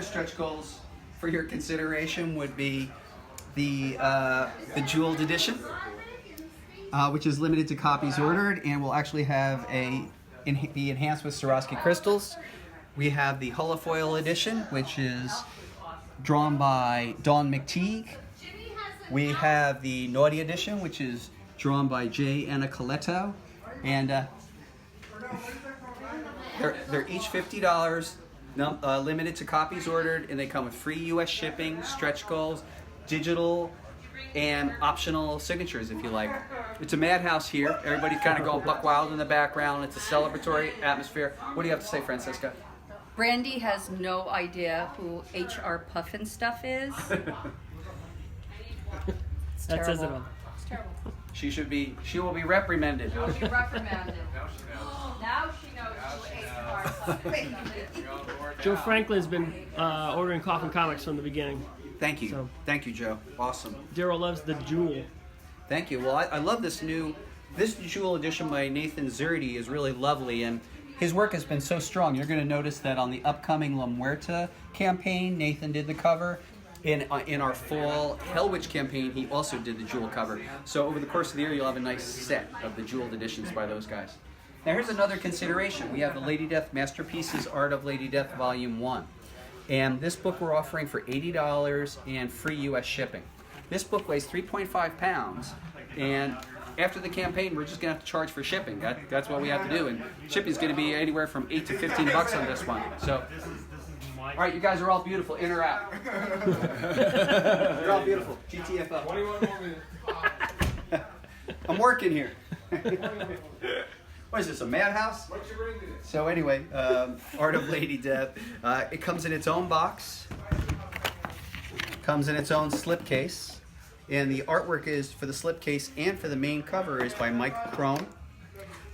S1: stretch goals for your consideration would be the jeweled edition, which is limited to copies ordered, and will actually have be enhanced with Swarovski crystals. We have the holofoil edition, which is drawn by Dawn McTeague. We have the Naughty edition, which is drawn by J. Anacoletto, and they're each $50, limited to copies ordered, and they come with free U.S. shipping, stretch goals, digital, and optional signatures if you like. It's a madhouse here. Everybody's kind of going buck wild in the background. It's a celebratory atmosphere. What do you have to say, Francisca?
S9: Brandy has no idea who H.R. Puffin stuff is. It's
S6: That says it
S9: terrible.
S6: all.
S9: It's terrible.
S1: She will be reprimanded.
S9: She'll be reprimanded. Now she knows who H.R. Puffin is.
S6: Joe Franklin's been ordering Coffin Comics from the beginning.
S1: Thank you.
S6: So.
S1: Thank you, Joe. Awesome.
S6: Daryl loves the jewel.
S1: Thank you. Well, I love this jewel edition by Nathan Zerdy is really lovely, and his work has been so strong. You're going to notice that on the upcoming La Muerta campaign, Nathan did the cover. In our fall Hell Witch campaign, he also did the jewel cover. So over the course of the year, you'll have a nice set of the jeweled editions by those guys. Now here's another consideration. We have the Lady Death Masterpieces Art of Lady Death Volume 1. And this book we're offering for $80 and free U.S. shipping. This book weighs 3.5 pounds, and after the campaign, we're just going to have to charge for shipping. That's what we have to do, and shipping is going to be anywhere from $8 to $15 on this one. So, all right, you guys are all beautiful, in or out? You're all beautiful. GTFO.
S11: 21 more minutes.
S1: I'm working here. What is this, a madhouse? So anyway, Art of Lady Death. It comes in its own box. Comes in its own slipcase. And the artwork is for the slipcase and for the main cover is by Mike Crone.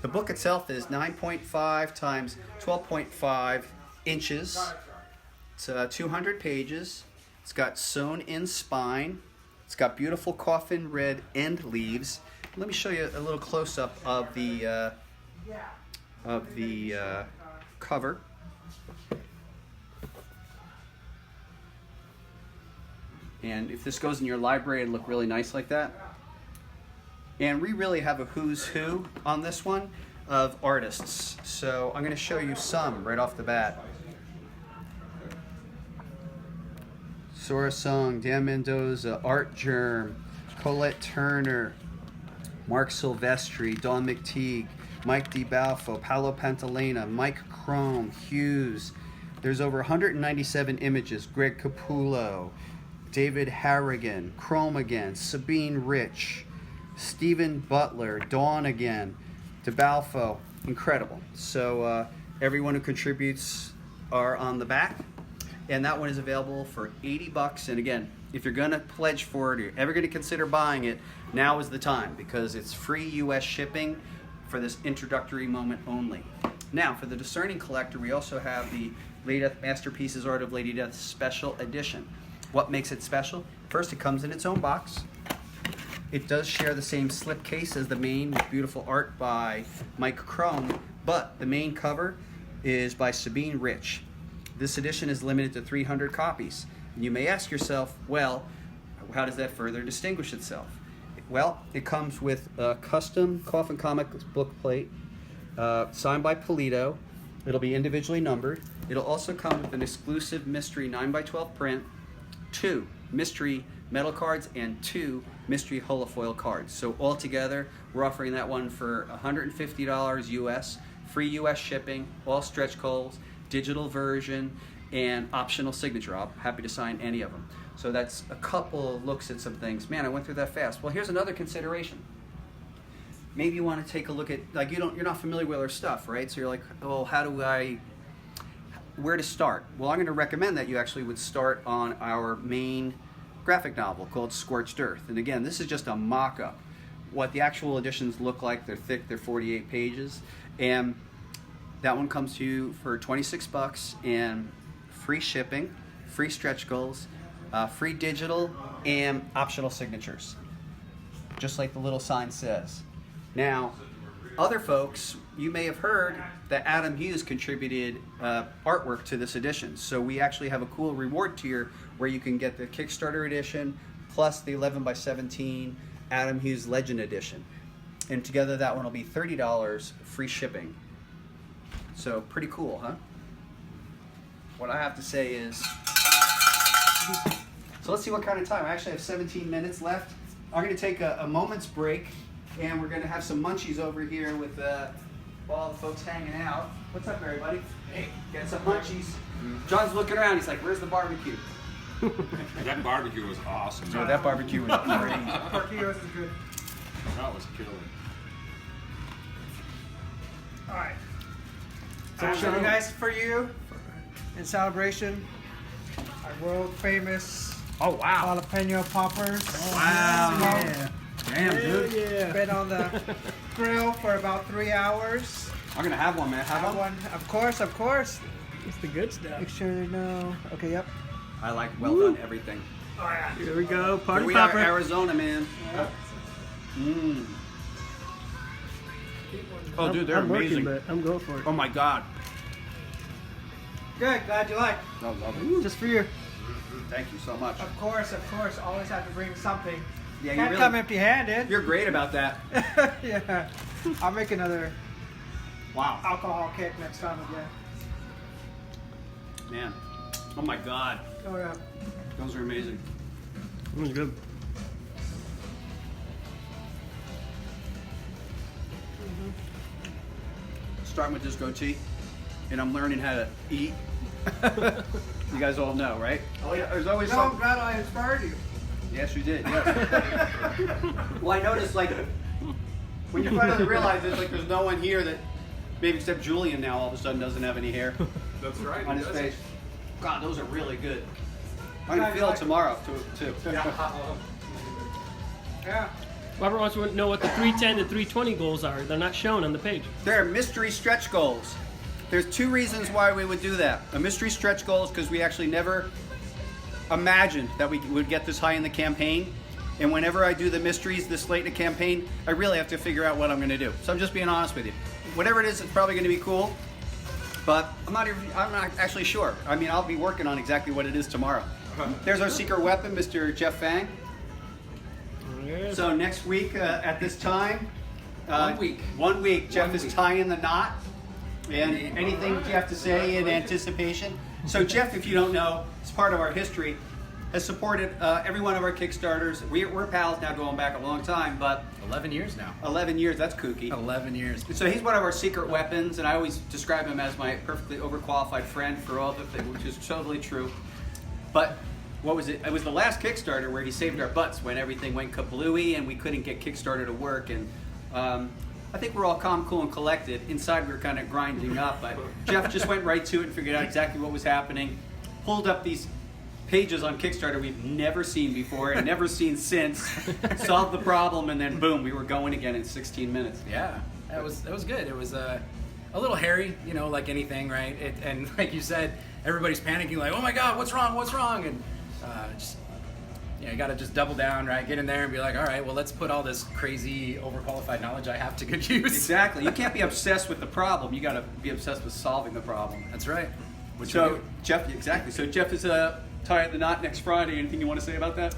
S1: The book itself is 9.5 times 12.5 inches. It's 200 pages. It's got sewn-in spine. It's got beautiful coffin red end leaves. Let me show you a little close-up of the cover. And if this goes in your library, it'd look really nice like that. And we really have a who's who on this one of artists. So I'm going to show you some right off the bat. Sora Song, Dan Mendoza, Art Germ, Colette Turner, Mark Silvestri, Dawn McTeague, Mike DiBalfo, Paolo Pantalena, Mike Crone, Hughes. There's over 197 images. Greg Capullo, David Harrigan, Chrome again, Sabine Rich, Stephen Butler, Dawn again, DeBalfo, incredible. So everyone who contributes are on the back, and that one is available for $80. And again, if you're gonna pledge for it, or you're ever gonna consider buying it, now is the time, because it's free US shipping for this introductory moment only. Now, for the discerning collector, we also have the Lady Death Masterpieces Art of Lady Death Special Edition. What makes it special? First, it comes in its own box. It does share the same slip case as the main, with beautiful art by Mike Crone, but the main cover is by Sabine Rich. This edition is limited to 300 copies. And you may ask yourself, well, how does that further distinguish itself? Well, it comes with a custom Coffin Comics book plate, signed by Pulido. It'll be individually numbered. It'll also come with an exclusive mystery 9x12 print, 2 mystery metal cards, and 2 mystery holofoil cards. So altogether, we're offering that one for $150 US, free US shipping, all stretch goals, digital version, and optional signature. I'm happy to sign any of them. So that's a couple of looks at some things. Man, I went through that fast. Well, here's another consideration. Maybe you want to take a look at, like, you're not familiar with our stuff, right? So you're like, oh, where to start? Well, I'm going to recommend that you actually would start on our main graphic novel called Scorched Earth. And again, this is just a mock-up. What the actual editions look like, they're thick, they're 48 pages. And that one comes to you for $26 and free shipping, free stretch goals, free digital, and optional signatures, just like the little sign says. Now, other folks, you may have heard that Adam Hughes contributed artwork to this edition. So we actually have a cool reward tier where you can get the Kickstarter edition plus the 11x17 Adam Hughes Legend edition. And together that one will be $30 free shipping. So pretty cool, huh? What I have to say is, so let's see what kind of time. I actually have 17 minutes left. I'm going to take a moment's break, and we're going to have some munchies over here with all the folks hanging out. What's up, everybody? Hey, get some munchies. John's looking around. He's like, where's the barbecue?
S11: That barbecue was awesome.
S1: No, that barbecue was great.
S7: Portillo's is good.
S11: That was killer.
S7: All right. So I'll show you guys for you in celebration our world famous jalapeno poppers.
S1: Wow. Yeah. Damn, dude.
S7: Yeah. Been on the grill for about 3 hours.
S1: I'm gonna have one, man. Have one?
S7: Of course, of course.
S6: It's the good stuff.
S7: Make sure they know. Okay, yep.
S1: I like well done everything.
S7: Oh, yeah.
S6: Here we go. Party
S1: Here we
S6: popper.
S1: are, Arizona, man. Mmm. Oh, dude, they're
S6: I'm
S1: amazing.
S6: Working, but I'm going for it.
S1: Oh my God.
S7: Good, glad you like.
S1: Oh, lovely.
S7: Just for you.
S1: Thank you so much.
S7: Of course, always have to bring something.
S1: Yeah, you
S7: Can't
S1: really,
S7: come empty-handed.
S1: You're great about that.
S7: Yeah. I'll make another
S1: Wow.
S7: alcohol cake next time again.
S1: Man. Oh my God.
S7: Oh yeah.
S1: Those are amazing.
S6: That was good.
S1: Starting with this goatee, and I'm learning how to eat. You guys all know, right? Oh yeah. There's always
S7: No,
S1: some.
S7: I'm glad I inspired you.
S1: Yes, you did. Yes. Well, I noticed, like, when you finally realize it's like there's no one here that, maybe except Julian now, all of a sudden doesn't have any hair
S11: That's right.
S1: on his face. God, those are really good. I'm gonna feel it tomorrow too.
S7: Yeah.
S6: Robert wants to know what the 310 to 320 goals are. They're not shown on the page.
S1: They're mystery stretch goals. There's two reasons why we would do that. A mystery stretch goal is because we actually never imagined that we would get this high in the campaign. And whenever I do the mysteries this late in the campaign, I really have to figure out what I'm going to do. So I'm just being honest with you. Whatever it is, it's probably going to be cool. But I'm not actually sure. I mean, I'll be working on exactly what it is tomorrow. There's our secret weapon, Mr. Jeff Fang. So next week at this time,
S10: 1 week.
S1: 1 week, Jeff is tying the knot. And anything you have to say in anticipation? So Jeff, if you don't know, it's part of our history, has supported every one of our Kickstarters. We're pals now going back a long time, but
S10: 11 years now.
S1: 11 years, that's kooky.
S10: 11 years.
S1: So he's one of our secret weapons, and I always describe him as my perfectly overqualified friend for all the things, which is totally true. But what was it? It was the last Kickstarter where he saved our butts when everything went kablooey and we couldn't get Kickstarter to work. And I think we're all calm, cool, and collected. Inside we were kind of grinding up, but Jeff just went right to it and figured out exactly what was happening. Pulled up these pages on Kickstarter we've never seen before and never seen since. Solved the problem, and then boom, we were going again in 16 minutes.
S13: Yeah, that was good. It was a little hairy, you know, like anything, right? And like you said, everybody's panicking, like, oh my God, what's wrong? And just, you know, you got to just double down, right? Get in there and be like, all right, well, let's put all this crazy, overqualified knowledge I have to good use.
S1: Exactly. You can't be obsessed with the problem. You got to be obsessed with solving the problem.
S13: That's right.
S1: So Jeff, exactly. So Jeff is tie the knot next Friday. Anything you want to say about that?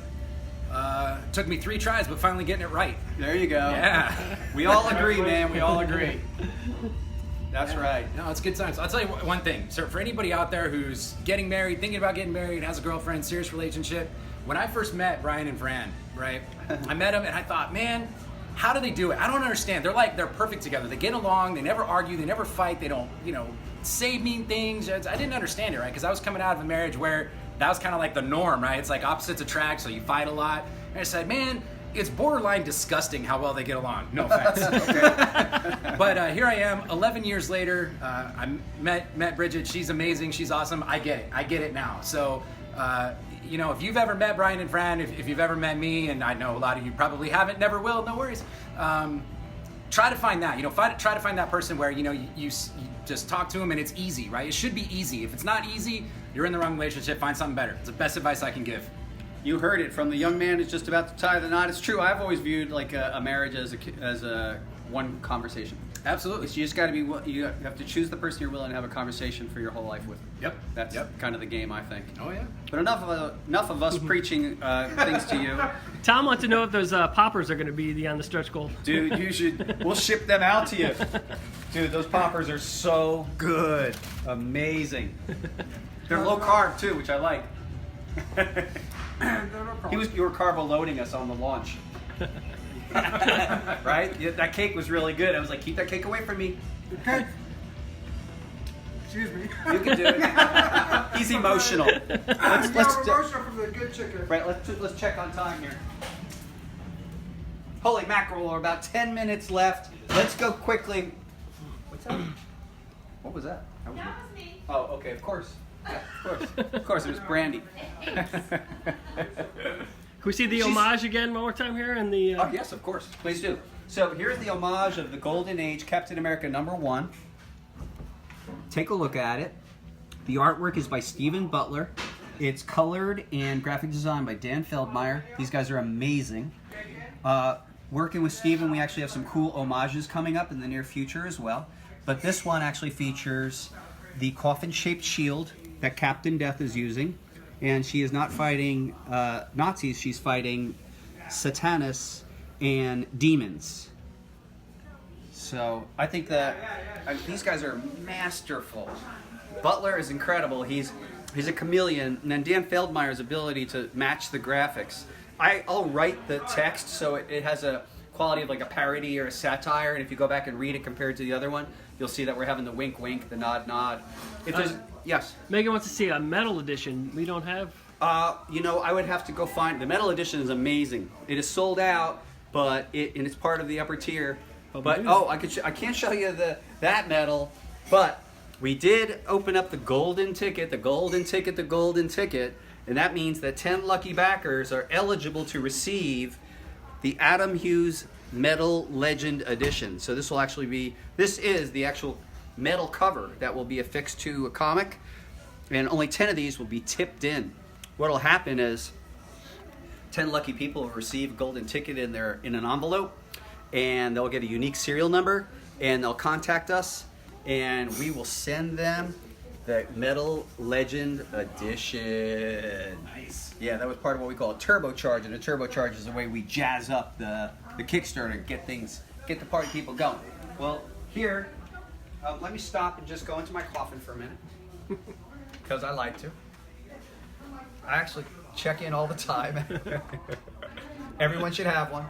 S13: Took me 3 tries, but finally getting it right.
S1: There you go.
S13: Yeah.
S1: We all agree, man. We all agree. That's right.
S13: No, it's good times. I'll tell you one thing. So for anybody out there who's getting married, thinking about getting married, has a girlfriend, serious relationship, when I first met Brian and Fran, right, I met them and I thought, man, how do they do it? I don't understand. They're perfect together. They get along. They never argue. They never fight. They don't, say mean things. I didn't understand it, right? Because I was coming out of a marriage where that was kind of like the norm, right? It's like opposites attract, so you fight a lot. And I said, man, it's borderline disgusting how well they get along. No offense. But here I am, 11 years later. I met Bridget. She's amazing. She's awesome. I get it. I get it now. So, if you've ever met Brian and Fran, if you've ever met me, and I know a lot of you probably haven't, never will, no worries. Try to find that. Try to find that person where you just talk to them and it's easy, right? It should be easy. If it's not easy, you're in the wrong relationship. Find something better. It's the best advice I can give.
S1: You heard it from the young man who's just about to tie the knot. It's true. I've always viewed like a marriage as a one conversation.
S13: Absolutely.
S1: You just got to be. You have to choose the person you're willing to have a conversation for your whole life with.
S13: Yep.
S1: That's kind of the game, I think.
S13: Oh yeah.
S1: But enough of us preaching things to you.
S6: Tom wants to know if those poppers are going to be on the stretch goal.
S1: Dude, you should. We'll ship them out to you. Dude, those poppers are so good. Amazing. They're low carb too, which I like. You were carbo-loading us on the launch. Right? Yeah, that cake was really good. I was like, keep that cake away from me.
S7: Okay. Excuse me.
S1: You can do it. He's emotional.
S7: I'm emotional from the good chicken.
S1: Right, let's check on time here. Holy mackerel, we're about 10 minutes left. Let's go quickly. What's that? What was that? That was me. Oh, okay, of course. Yeah, of course, it was Brandy.
S6: Can we see the homage again one more time here? And the
S1: Oh, yes, of course. Please do. So here's the homage of the Golden Age Captain America #1. Take a look at it. The artwork is by Stephen Butler. It's colored and graphic design by Dan Feldmeyer. These guys are amazing. Working with Stephen, we actually have some cool homages coming up in the near future as well. But this one actually features the coffin-shaped shield that Captain Death is using. And she is not fighting Nazis, she's fighting Satanists and demons. So I think that these guys are masterful. Butler is incredible. He's a chameleon. And then Dan Feldmeyer's ability to match the graphics. I'll write the text so it has a quality of like a parody or a satire. And if you go back and read it compared to the other one, you'll see that we're having the wink wink, the nod nod. If there's yes.
S6: Megan wants to see a metal edition. We don't have.
S1: I would have to go find the metal edition. Is amazing. It is sold out, but it's part of the upper tier. But I can't show you that metal. But we did open up the golden ticket, and that means that 10 lucky backers are eligible to receive the Adam Hughes Metal Legend Edition. So this is the actual metal cover that will be affixed to a comic, and only 10 of these will be tipped in. What will happen is 10 lucky people will receive a golden ticket in an envelope, and they'll get a unique serial number, and they'll contact us, and we will send them the Metal Legend Edition. Nice. Yeah, that was part of what we call a turbocharge, and a turbocharge is the way we jazz up the Kickstarter, get the party people going. Well, here, let me stop and just go into my coffin for a minute, because I like to. I actually check in all the time. Everyone should have one.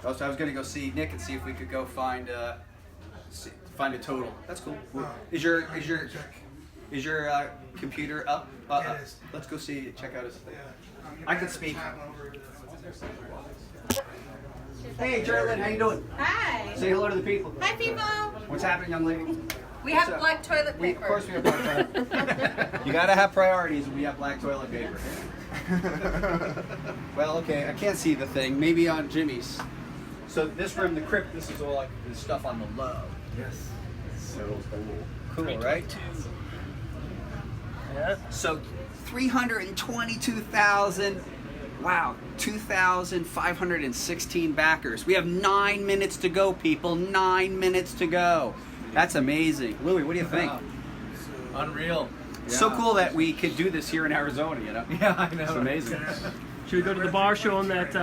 S1: Also, I was going to go see Nick and see if we could go find a total. That's cool. Is your Is your computer up? Let's go see. Check out his thing. I can speak. Hey, Geraldine, how you doing?
S3: Hi.
S1: Say hello to the people.
S3: Hi, people.
S1: What's happening, young lady?
S9: We have black toilet paper.
S1: Of course we have black toilet paper. You gotta have priorities when we have black toilet paper. Well, okay, I can't see the thing. Maybe on Jimmy's. So this room, the crypt, this is all like the stuff on the low.
S6: Yes.
S1: So cool, right?
S6: Yeah.
S1: So 322,000. Wow, 2,516 backers. We have 9 minutes to go, people. 9 minutes to go. That's amazing. Louis, what do you think?
S8: Unreal.
S1: So cool that we could do this here in Arizona, you know?
S8: Yeah, I know.
S1: It's amazing.
S6: Should we go to the bar, show them that,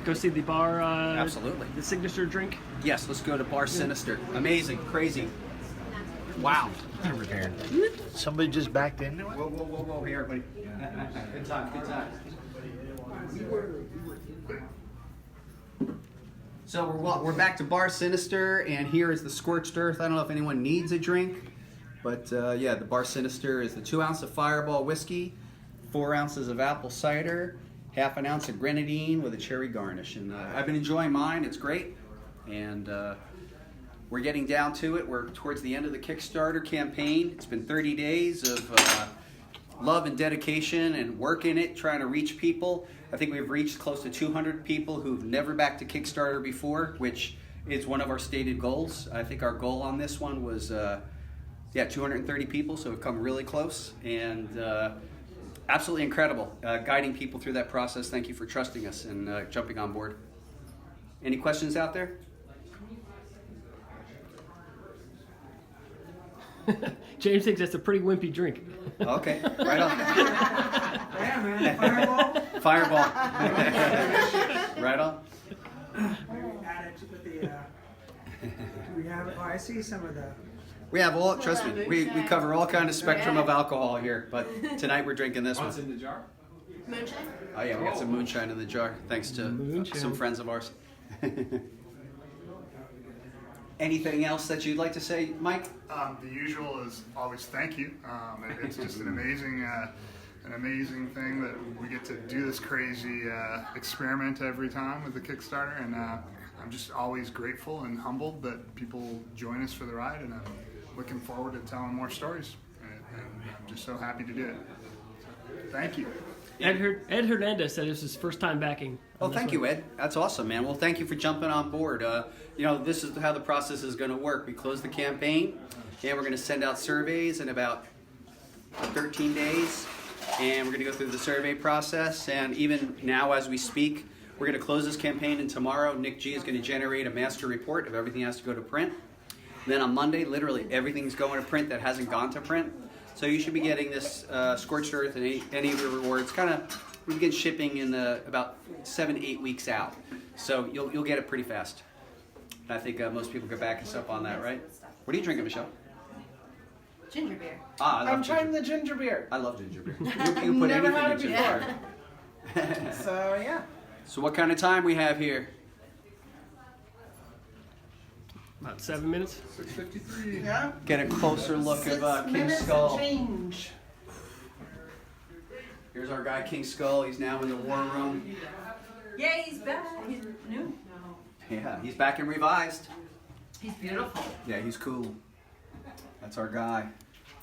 S6: go see the bar,
S1: Absolutely.
S6: the signature drink?
S1: Yes, let's go to Bar Sinister. Amazing, crazy. Wow.
S14: Somebody just backed into it?
S1: Whoa, here, everybody. Good time, good time. So we're back to Bar Sinister, and here is the Scorched Earth. I don't know if anyone needs a drink, but yeah, the Bar Sinister is the 2 ounce of Fireball whiskey, 4 ounces of apple cider, half an ounce of grenadine with a cherry garnish. And I've been enjoying mine. It's great, and we're getting down to it. We're towards the end of the Kickstarter campaign. It's been 30 days of love and dedication and work in it, trying to reach people. I think we've reached close to 200 people who've never backed to Kickstarter before, which is one of our stated goals. I think our goal on this one was 230 people, so we've come really close, and absolutely incredible guiding people through that process. Thank you for trusting us and jumping on board. Any questions out there?
S6: James thinks that's a pretty wimpy drink.
S1: Okay, right on.
S7: Yeah, man. Fireball.
S1: Fireball. Right on.
S7: Add it with the. Do we have? Oh, I see some of the.
S1: We have all, trust me, we cover all kind of spectrum of alcohol here, but tonight we're drinking this one.
S8: What's in the jar?
S3: Moonshine.
S1: Oh yeah, we got some moonshine in the jar, thanks to some friends of ours. Anything else that you'd like to say, Mike?
S4: The usual is always thank you. It's just an amazing thing that we get to do this crazy experiment every time with the Kickstarter, and I'm just always grateful and humbled that people join us for the ride, and I'm looking forward to telling more stories, and I'm just so happy to do it. So, thank you.
S6: Ed Hernandez said this is his first time backing.
S1: Oh, thank you, Ed. That's awesome, man. Well, thank you for jumping on board. This is how the process is going to work. We close the campaign, and we're going to send out surveys in about 13 days, and we're going to go through the survey process. And even now, as we speak, we're going to close this campaign, and tomorrow, Nick G is going to generate a master report of everything that has to go to print. And then on Monday, literally everything's going to print that hasn't gone to print. So you should be getting this Scorched Earth and any of your rewards. We begin shipping in about 7-8 weeks out. So you'll get it pretty fast. And I think most people get back us up on that, right? What are you drinking, Michelle?
S3: Ginger beer.
S1: Ah, I love
S14: I'm trying the ginger beer.
S1: I love ginger beer. You put
S14: Never
S1: anything
S14: had
S1: in
S14: it
S1: ginger
S14: before.
S1: beer.
S14: So yeah.
S1: So what kind of time we have here?
S6: About 7 minutes.
S14: 6:53. Yeah.
S1: Get a closer look of King
S14: Minutes
S1: Skull.
S14: change.
S1: Here's our guy, King Skull. He's now in the war room.
S9: Yeah, he's back. He's new.
S1: Yeah, he's back and revised.
S9: He's beautiful.
S1: Yeah, he's cool. That's our guy,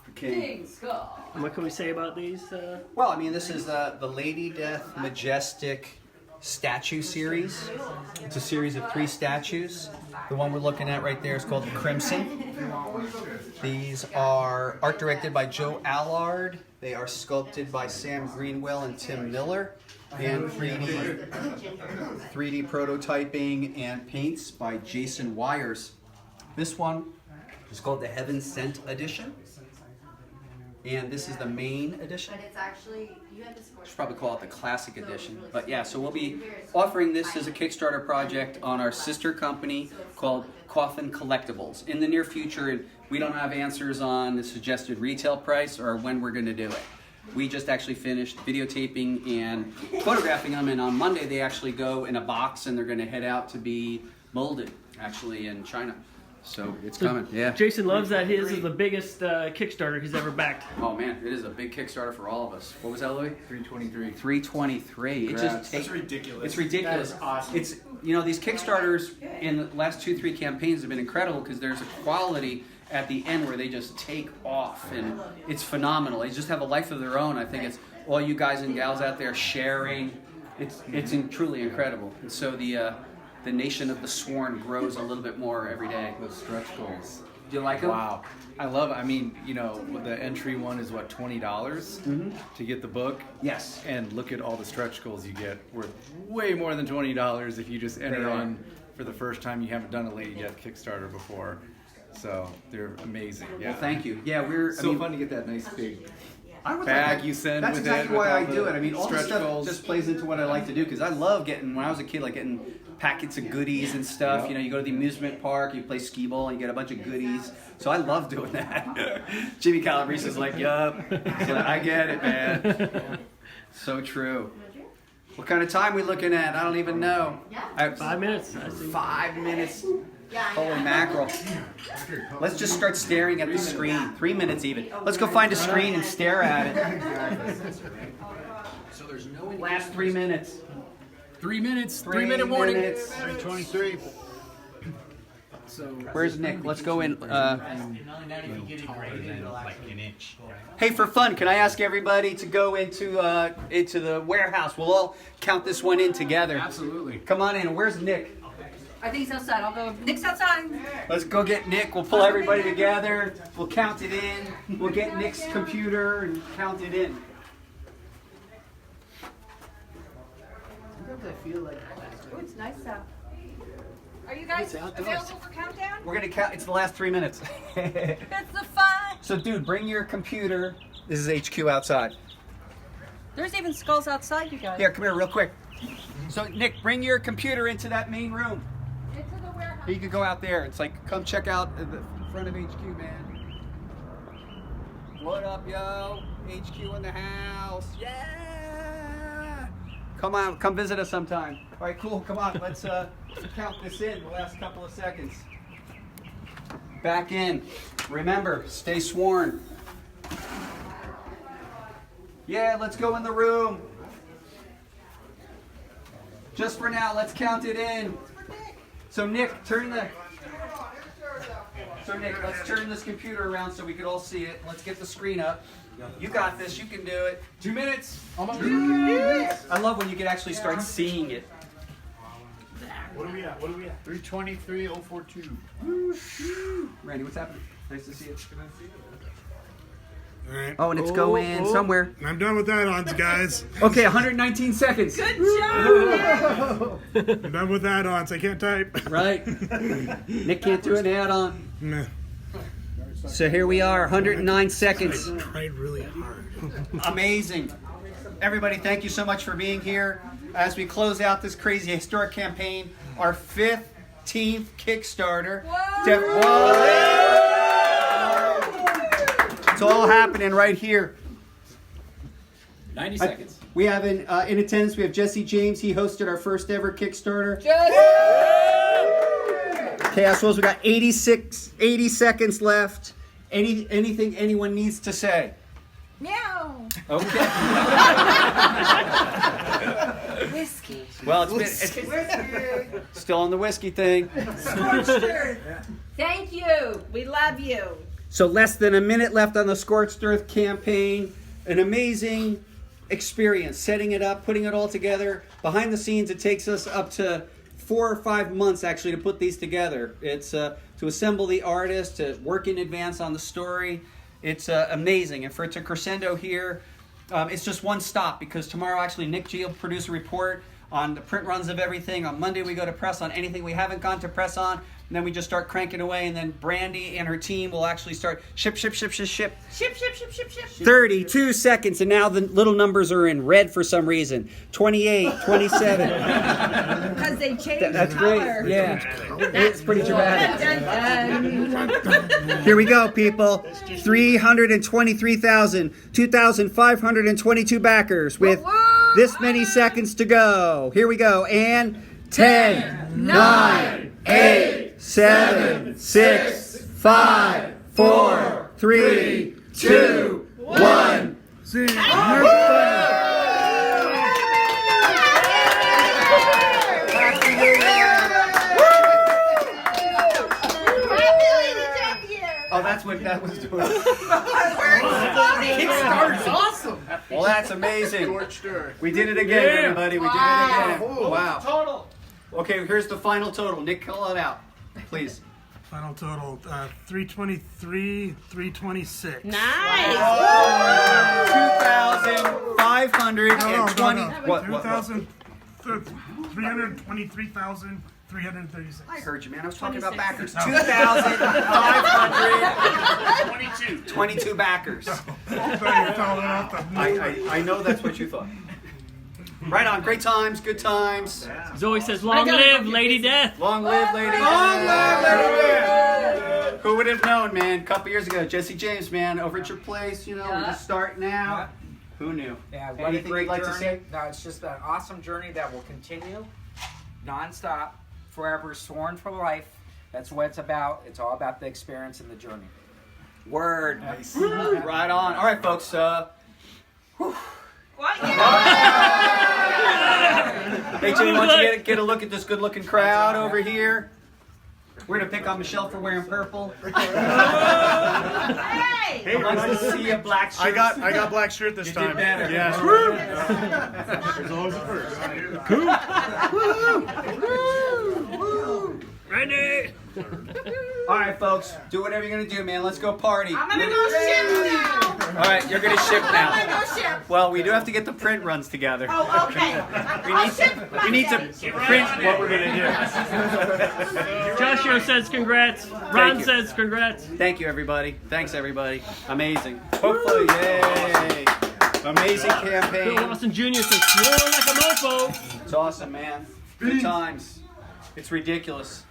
S1: the king.
S9: King Skull.
S6: And what can we say about these?
S1: Well, I mean, this is the Lady Death Majestic statue series. It's a series of 3 statues. The one we're looking at right there is called the Crimson. These are art directed by Joe Allard. They are sculpted by Sam Greenwell and Tim Miller. And 3D prototyping and paints by Jason Wires. This one is called the Heaven Sent Edition. And this is the main edition.
S3: But it's actually, you had to score.
S1: Should probably call it the classic edition. But yeah, so we'll be offering this as a Kickstarter project on our sister company called Coffin Collectibles. In the near future, and we don't have answers on the suggested retail price or when we're going to do it. We just actually finished videotaping and photographing them, and on Monday they actually go in a box and they're going to head out to be molded, actually, in China. So it's coming. Yeah.
S6: Jason loves that his is the biggest Kickstarter he's ever backed.
S1: Oh man, it is a big Kickstarter for all of us. What was that, Louis?
S11: 323.
S1: 323. It just
S11: Congrats.
S1: takes.
S11: That's ridiculous.
S1: It's ridiculous.
S11: That is awesome.
S1: It's these Kickstarters in the last 2-3 campaigns have been incredible because there's a quality at the end where they just take off and it's phenomenal. They just have a life of their own. I think it's all you guys and gals out there sharing. It's truly incredible. And so the nation of the sworn grows a little bit more every day.
S11: Those stretch goals.
S1: Do you like them?
S11: Wow. I love it. I mean, the entry one is what, $20 to get the book?
S1: Yes.
S11: And look at all the stretch goals you get. Worth way more than $20 if you just enter on for the first time. You haven't done a Lady Death Kickstarter before. So they're amazing. Yeah.
S1: Well, thank you. Yeah,
S11: so fun to get that nice big
S1: bag
S11: like you send
S1: That's
S11: with
S1: exactly
S11: it.
S1: why I
S11: with
S1: do it. I mean, all this
S11: stretch
S1: stuff
S11: goals.
S1: just plays into what I like to do because I love when I was a kid, like getting packets of goodies and stuff.
S11: Yep.
S1: You go to the amusement park, you play skee ball, and you get a bunch of goodies. So I love doing that. Jimmy Calabrese is like, yup. So I get it, man. So true. What kind of time we looking at? I don't even know.
S6: 5 minutes. I see.
S1: 5 minutes. Holy mackerel. Let's just start staring at the screen. 3 minutes even. Let's go find a screen and stare at it.
S13: So there's no
S1: Last 3 minutes.
S13: 3 minutes. 3 minute warning.
S14: 323.
S13: So
S1: where's Nick? Let's go in.
S14: Like an inch.
S1: Hey, for fun, can I ask everybody to go into the warehouse? We'll all count this one in together.
S13: Absolutely.
S1: Come on in. Where's Nick?
S9: I think he's outside. I'll go. Nick's outside.
S1: Let's go get Nick. We'll pull everybody together. We'll count it in. We'll get Nick's computer and count it in.
S5: Sometimes I feel like
S9: Oh, it's nice out. Are you guys available for countdown?
S1: We're gonna count. It's the last 3 minutes.
S9: It's the fun.
S1: So, dude, bring your computer. This is HQ outside.
S9: There's even skulls outside, you guys.
S1: Here, come here, real quick. So, Nick, bring your computer into that main room.
S9: Into the warehouse.
S1: You could go out there. It's like, come check out the front of HQ, man. What up, yo? HQ in the house. Yeah! Come on, come visit us sometime. All right, cool. Come on, let's count this in the last couple of seconds. Back in. Remember, stay sworn. Yeah, let's go in the room. Just for now, let's count it in. So Nick, let's turn this computer around so we could all see it. Let's get the screen up. You got this, you can do it.
S13: 2 minutes. Almost.
S1: I love when you can actually start seeing it.
S14: What are we at? 323.042.
S1: Randy, what's happening? Nice to see you.
S2: All right.
S1: Oh, and it's going somewhere.
S2: I'm done with add-ons, guys.
S1: Okay, 119 seconds.
S9: Good job.
S2: I'm done with add-ons. I can't type.
S1: Right. Nick can't do an add-on.
S2: Meh.
S1: So here we are, 109 seconds.
S2: I tried really hard.
S1: Amazing. Everybody, thank you so much for being here. As we close out this crazy historic campaign, our 15th Kickstarter. It's all happening right here.
S13: 90 seconds.
S1: We have in attendance, we have Jesse James. He hosted our first ever Kickstarter. Chaos Wolves, we got 80 seconds left. Anything anyone needs to say?
S9: Meow.
S1: Okay.
S9: Whiskey.
S1: Well, it's still on the whiskey thing.
S9: Scorched. Thank you. We love you.
S1: So less than a minute left on the Scorched Earth campaign. An amazing experience, setting it up, putting it all together. Behind the scenes, it takes us up to 4 or 5 months actually to put these together. It's to assemble the artist, to work in advance on the story. It's amazing. And for it to crescendo here, it's just one stop because tomorrow actually Nick G will produce a report on the print runs of everything. On Monday we go to press on anything we haven't gone to press on. And then we just start cranking away, and then Brandy and her team will actually start ship. 32 seconds, and now the little numbers are in red for some reason. 28, 27.
S9: Because they changed
S1: That's
S9: color.
S1: great. Yeah, it's pretty dramatic.
S9: Dun, dun, dun.
S1: Here we go, people. 2,522 backers with this many seconds to go. Here we go, and 10, 9, 8, 7, 6, 5, 4, 3, 2, 1. Oh, that's what that was doing.
S10: Kickstarter's awesome.
S1: Well, that's amazing.
S2: Scorched earth.
S1: We did it again, everybody. We did it again.
S10: Ooh,
S1: Wow.
S10: Total.
S1: Okay, here's the final total. Nick, call it out, please.
S15: Final total, 323, 326.
S3: Nice.
S1: 2,520. What?
S15: 323,336.
S1: I heard you, man. I was talking about backers. 2,522. 22 backers. I know that's what you thought. Right on. Great times. Good times.
S6: Zoe says, "Long live Lady Death."
S1: Long live Lady Death. Long live Lady Death. Who would have known, man? A couple years ago, Jesse James, man, over at your place. You know, we're just starting out. Who knew?
S12: Yeah, what a
S1: Anything
S12: great
S1: you'd like
S12: journey.
S1: to say?
S12: No, it's just an awesome journey that will continue nonstop, forever, sworn for life. That's what it's about. It's all about the experience and the journey.
S1: Word. Nice. Right on. All right, folks. Hey, Jimmy, why don't you get a look at this good-looking crowd over here? We're gonna pick on Michelle for wearing purple.
S3: Hey!
S1: Wants to see a black shirt.
S2: I got black shirt this time.
S1: Better.
S2: Yes. There's always a first.
S6: Ready?
S1: All right, folks. Do whatever you're gonna do, man. Let's go party.
S3: I'm gonna go ship now.
S1: All right, you're gonna ship
S3: I'm
S1: now.
S3: gonna go ship.
S1: Well, we do have to get the print runs together.
S3: Oh, okay.
S1: We need to print what we're gonna do.
S6: Joshua says congrats. Ron says congrats.
S1: Thank you, everybody. Thanks, everybody. Amazing. Hopefully, yay! Amazing
S6: Bill
S1: campaign.
S6: Lawson Jr. says, "Swore like a mofo."
S1: It's awesome, man. Good times. It's ridiculous.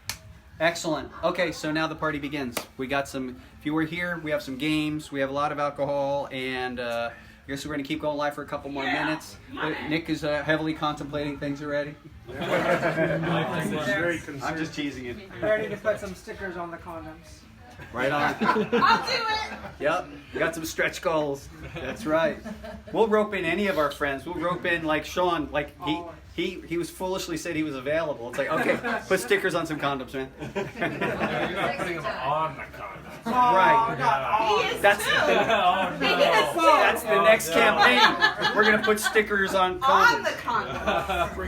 S1: Excellent. Okay, so now the party begins. We got some, if you were here, we have some games, we have a lot of alcohol, and I guess we're going to keep going live for a couple more minutes. Nick is heavily contemplating things already. I'm just teasing you.
S7: Ready to put some stickers on the condoms.
S1: Right on.
S3: I'll do it.
S1: Yep, we got some stretch goals. That's right. We'll rope in any of our friends. We'll rope in like Sean, like he was foolishly said he was available. It's like, okay, put stickers on some condoms, man.
S14: You're not putting them on the condoms.
S1: Right.
S3: He is
S1: That's
S3: too.
S1: That's the next campaign. We're gonna put stickers on condoms.
S3: On the condom.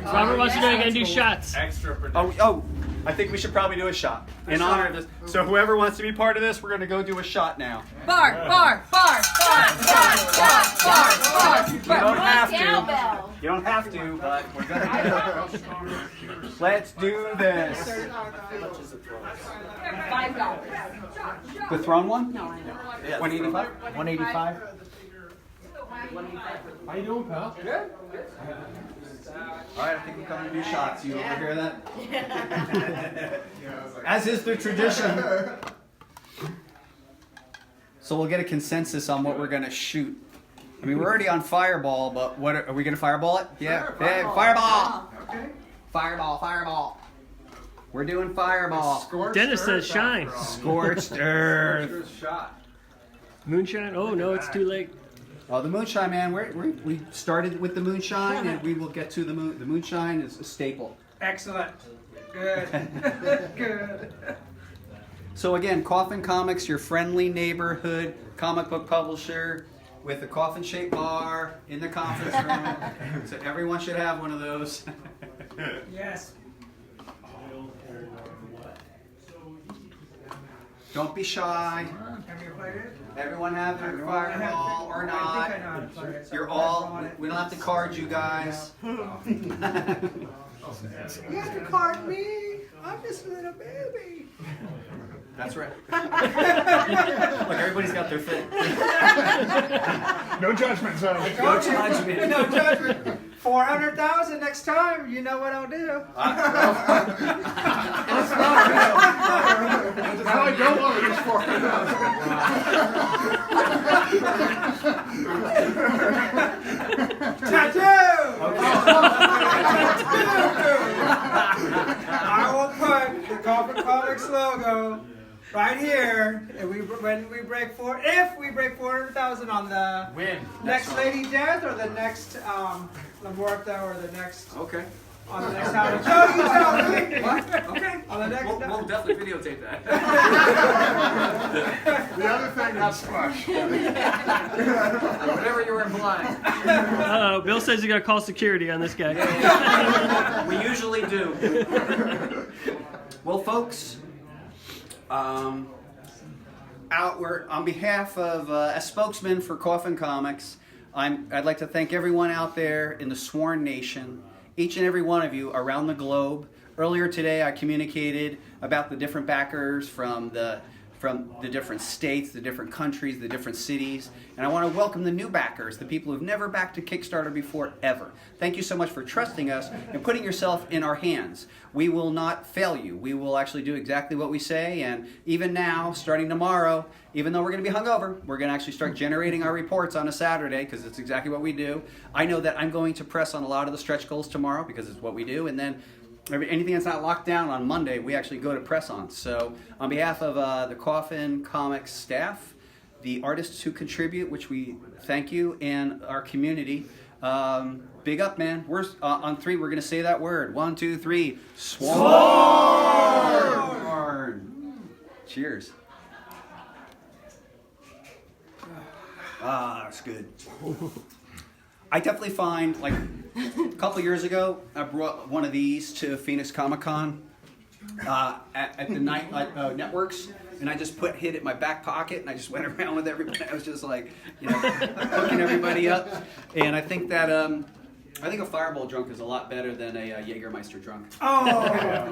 S6: Robert wants to know, gonna do shots.
S14: Extra protection.
S1: Oh, I think we should probably do a shot in honor of this. So whoever wants to be part of this, we're gonna go do a shot now.
S9: Bar, bar, bar, bar, bar, bar, bar, bar.
S1: You don't have to.
S3: Cowbell.
S1: You don't have to, but we're gonna do it. Let's do this.
S9: $5.
S1: The throne one?
S9: No, I know.
S1: 185?
S10: 185.
S14: How you doing, pal? Good.
S1: All right, I think we're coming to do shots. You overhear that? As is the tradition. So we'll get a consensus on what we're gonna shoot. I mean, we're already on Fireball, but what are we gonna fireball it? Yeah, hey, Fireball.
S7: Okay.
S1: Fireball. We're doing Fireball.
S6: Dennis says shine.
S1: Scorched earth.
S6: Moonshine? Oh no, it's too late.
S1: Oh, the moonshine, man. We started with the moonshine, and we will get to the moon. The moonshine is a staple.
S7: Excellent. Good. Good.
S1: So again, Coffin Comics, your friendly neighborhood comic book publisher, with a coffin-shaped bar in the conference room. So everyone should have one of those.
S7: Yes.
S1: Don't be shy.
S7: Have you played it?
S1: Everyone have their fireball or
S7: I
S1: not.
S7: think I know how to play it.
S1: You're all. We don't have to card you guys.
S7: You have to card me. I'm just a little baby.
S1: That's right. Look, everybody's got their thing.
S2: No judgment zone.
S1: No judgment.
S7: No judgment. 400,000 next time. You know what I'll do.
S2: That's how I don't want to use 400,000.
S7: Tattoo! I will put the Coffin Comics Comics logo right here. And when we break if we break 400,000 on the next Lady Death or the next La Muerta or the next.
S1: Okay.
S7: On the next Halloween. No, you tell me.
S1: What? Okay.
S7: On the next.
S1: We'll definitely videotape that.
S4: The other thing is squash.
S1: Whatever you were implying.
S6: Bill says you got to call security on this guy.
S1: We usually do. Well, folks, outward on behalf of a spokesman for Coffin Comics, I'd like to thank everyone out there in the Sworn Nation. Each and every one of you around the globe. Earlier today, I communicated about the different backers from the different states, the different countries, the different cities. And I want to welcome the new backers, the people who've never backed a Kickstarter before, ever. Thank you so much for trusting us and putting yourself in our hands. We will not fail you. We will actually do exactly what we say. And even now, starting tomorrow, even though we're going to be hungover, we're going to actually start generating our reports on a Saturday, because it's exactly what we do. I know that I'm going to press on a lot of the stretch goals tomorrow, because it's what we do. And then anything that's not locked down on Monday, we actually go to press on. So on behalf of the Coffin Comics staff, the artists who contribute, which we thank you, and our community, big up, man. We're on 3, we're going to say that word. 1, 2, 3. Sworn! Cheers. That's good. I definitely find, like, a couple years ago, I brought one of these to Phoenix Comic Con at the night networks, and I just hid it in my back pocket, and I just went around with everybody. I was just like, hooking everybody up. And I think that a Fireball drunk is a lot better than a Jägermeister drunk.
S7: Oh,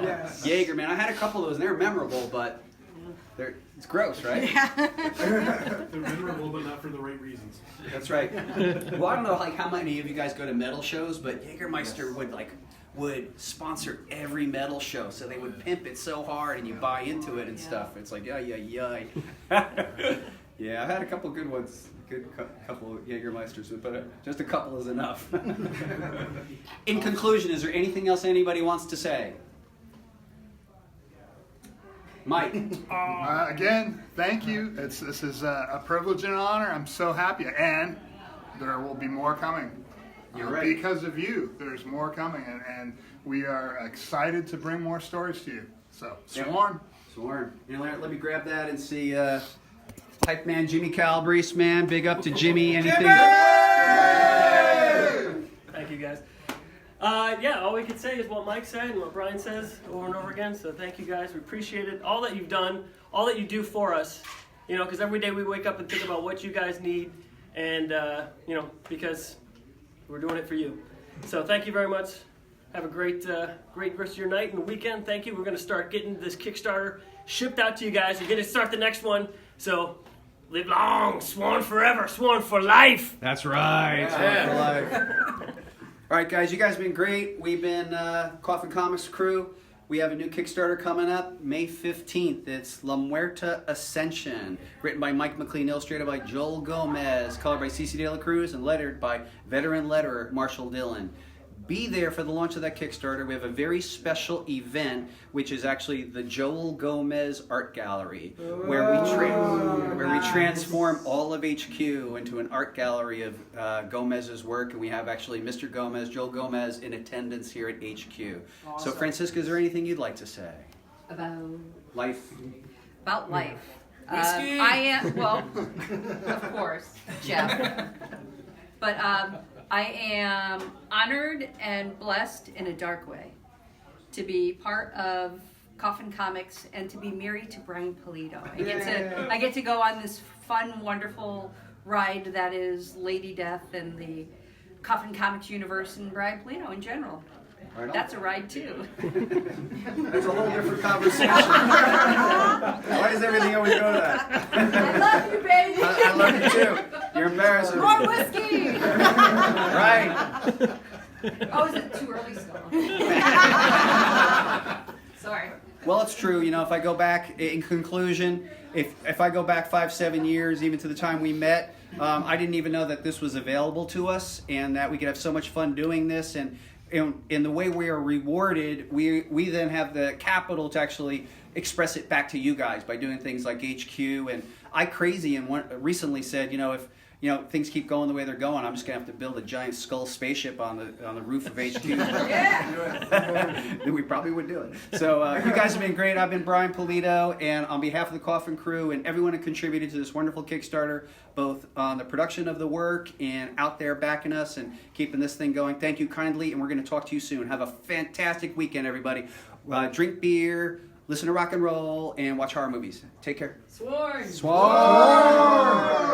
S7: yes.
S1: Jaeger, man. I had a couple of those, and they're memorable, but it's gross, right?
S14: They're memorable, but not for the right reasons.
S1: That's right. Well, I don't know how many of you guys go to metal shows, but Jägermeister would sponsor every metal show, so they would pimp it so hard, and you buy into it and stuff. It's like, yeah. Yeah, I've had a couple good ones, couple of Jägermeisters, but just a couple is enough. In conclusion, is there anything else anybody wants to say? Mike.
S4: Again, thank you. This is a privilege and an honor. I'm so happy. And there will be more coming.
S1: You're right.
S4: Because of you, there's more coming. And we are excited to bring more stories to you. So, Sworn.
S1: Sworn. Let me grab that and see. Hype man Jimmy Calabrese, man. Big up to Jimmy. Anything?
S6: Thank you, guys. All we can say is what Mike said and what Brian says over and over again. So thank you guys. We appreciate it. All that you've done, all that you do for us. Because every day we wake up and think about what you guys need, and because we're doing it for you. So thank you very much. Have a great rest of your night and weekend. Thank you. We're going to start getting this Kickstarter shipped out to you guys. We're going to start the next one. So live long, sworn forever, sworn for life.
S14: That's right.
S1: Sworn for life. All right, guys, you guys have been great. We've been Coffin Comics crew. We have a new Kickstarter coming up May 15th. It's La Muerta Ascension, written by Mike McLean, illustrated by Joel Gomez, colored by CeCe De La Cruz, and lettered by veteran letterer Marshall Dillon. Be there for the launch of that Kickstarter. We have a very special event, which is actually the Joel Gomez Art Gallery, where we transform all of HQ into an art gallery of Gomez's work, and we have actually Mr. Gomez, Joel Gomez, in attendance here at HQ.
S9: Awesome.
S1: So, Francisca, is there anything you'd like to say?
S9: About
S1: Life.
S9: Whiskey. Of course, Jeff. But I am honored and blessed in a dark way to be part of Coffin Comics and to be married to Brian Pulido. I get to go on this fun, wonderful ride that is Lady Death and the Coffin Comics universe and Brian Pulido in general.
S1: Right on.
S9: That's a ride too.
S1: That's a whole different conversation. Why does everything always go to that?
S9: I love you, baby.
S1: I love you too. You're embarrassing me.
S9: More whiskey.
S1: Right.
S9: Oh, is it too early still? Sorry.
S1: Well, it's true. If I go back, in conclusion, if I go back 5-7 years, even to the time we met, I didn't even know that this was available to us and that we could have so much fun doing this. And in the way we are rewarded, we then have the capital to actually express it back to you guys by doing things like HQ. And I crazy and recently said, if things keep going the way they're going, I'm just gonna have to build a giant skull spaceship on the roof of HQ. We probably would do it. So you guys have been great. I've been Brian Pulido, and on behalf of the Coffin crew and everyone who contributed to this wonderful Kickstarter, both on the production of the work and out there backing us and keeping this thing going, thank you kindly, and we're going to talk to you soon. Have a fantastic weekend, everybody. Drink beer, listen to rock and roll, and watch horror movies. Take care.
S9: Sworn.
S1: Sworn.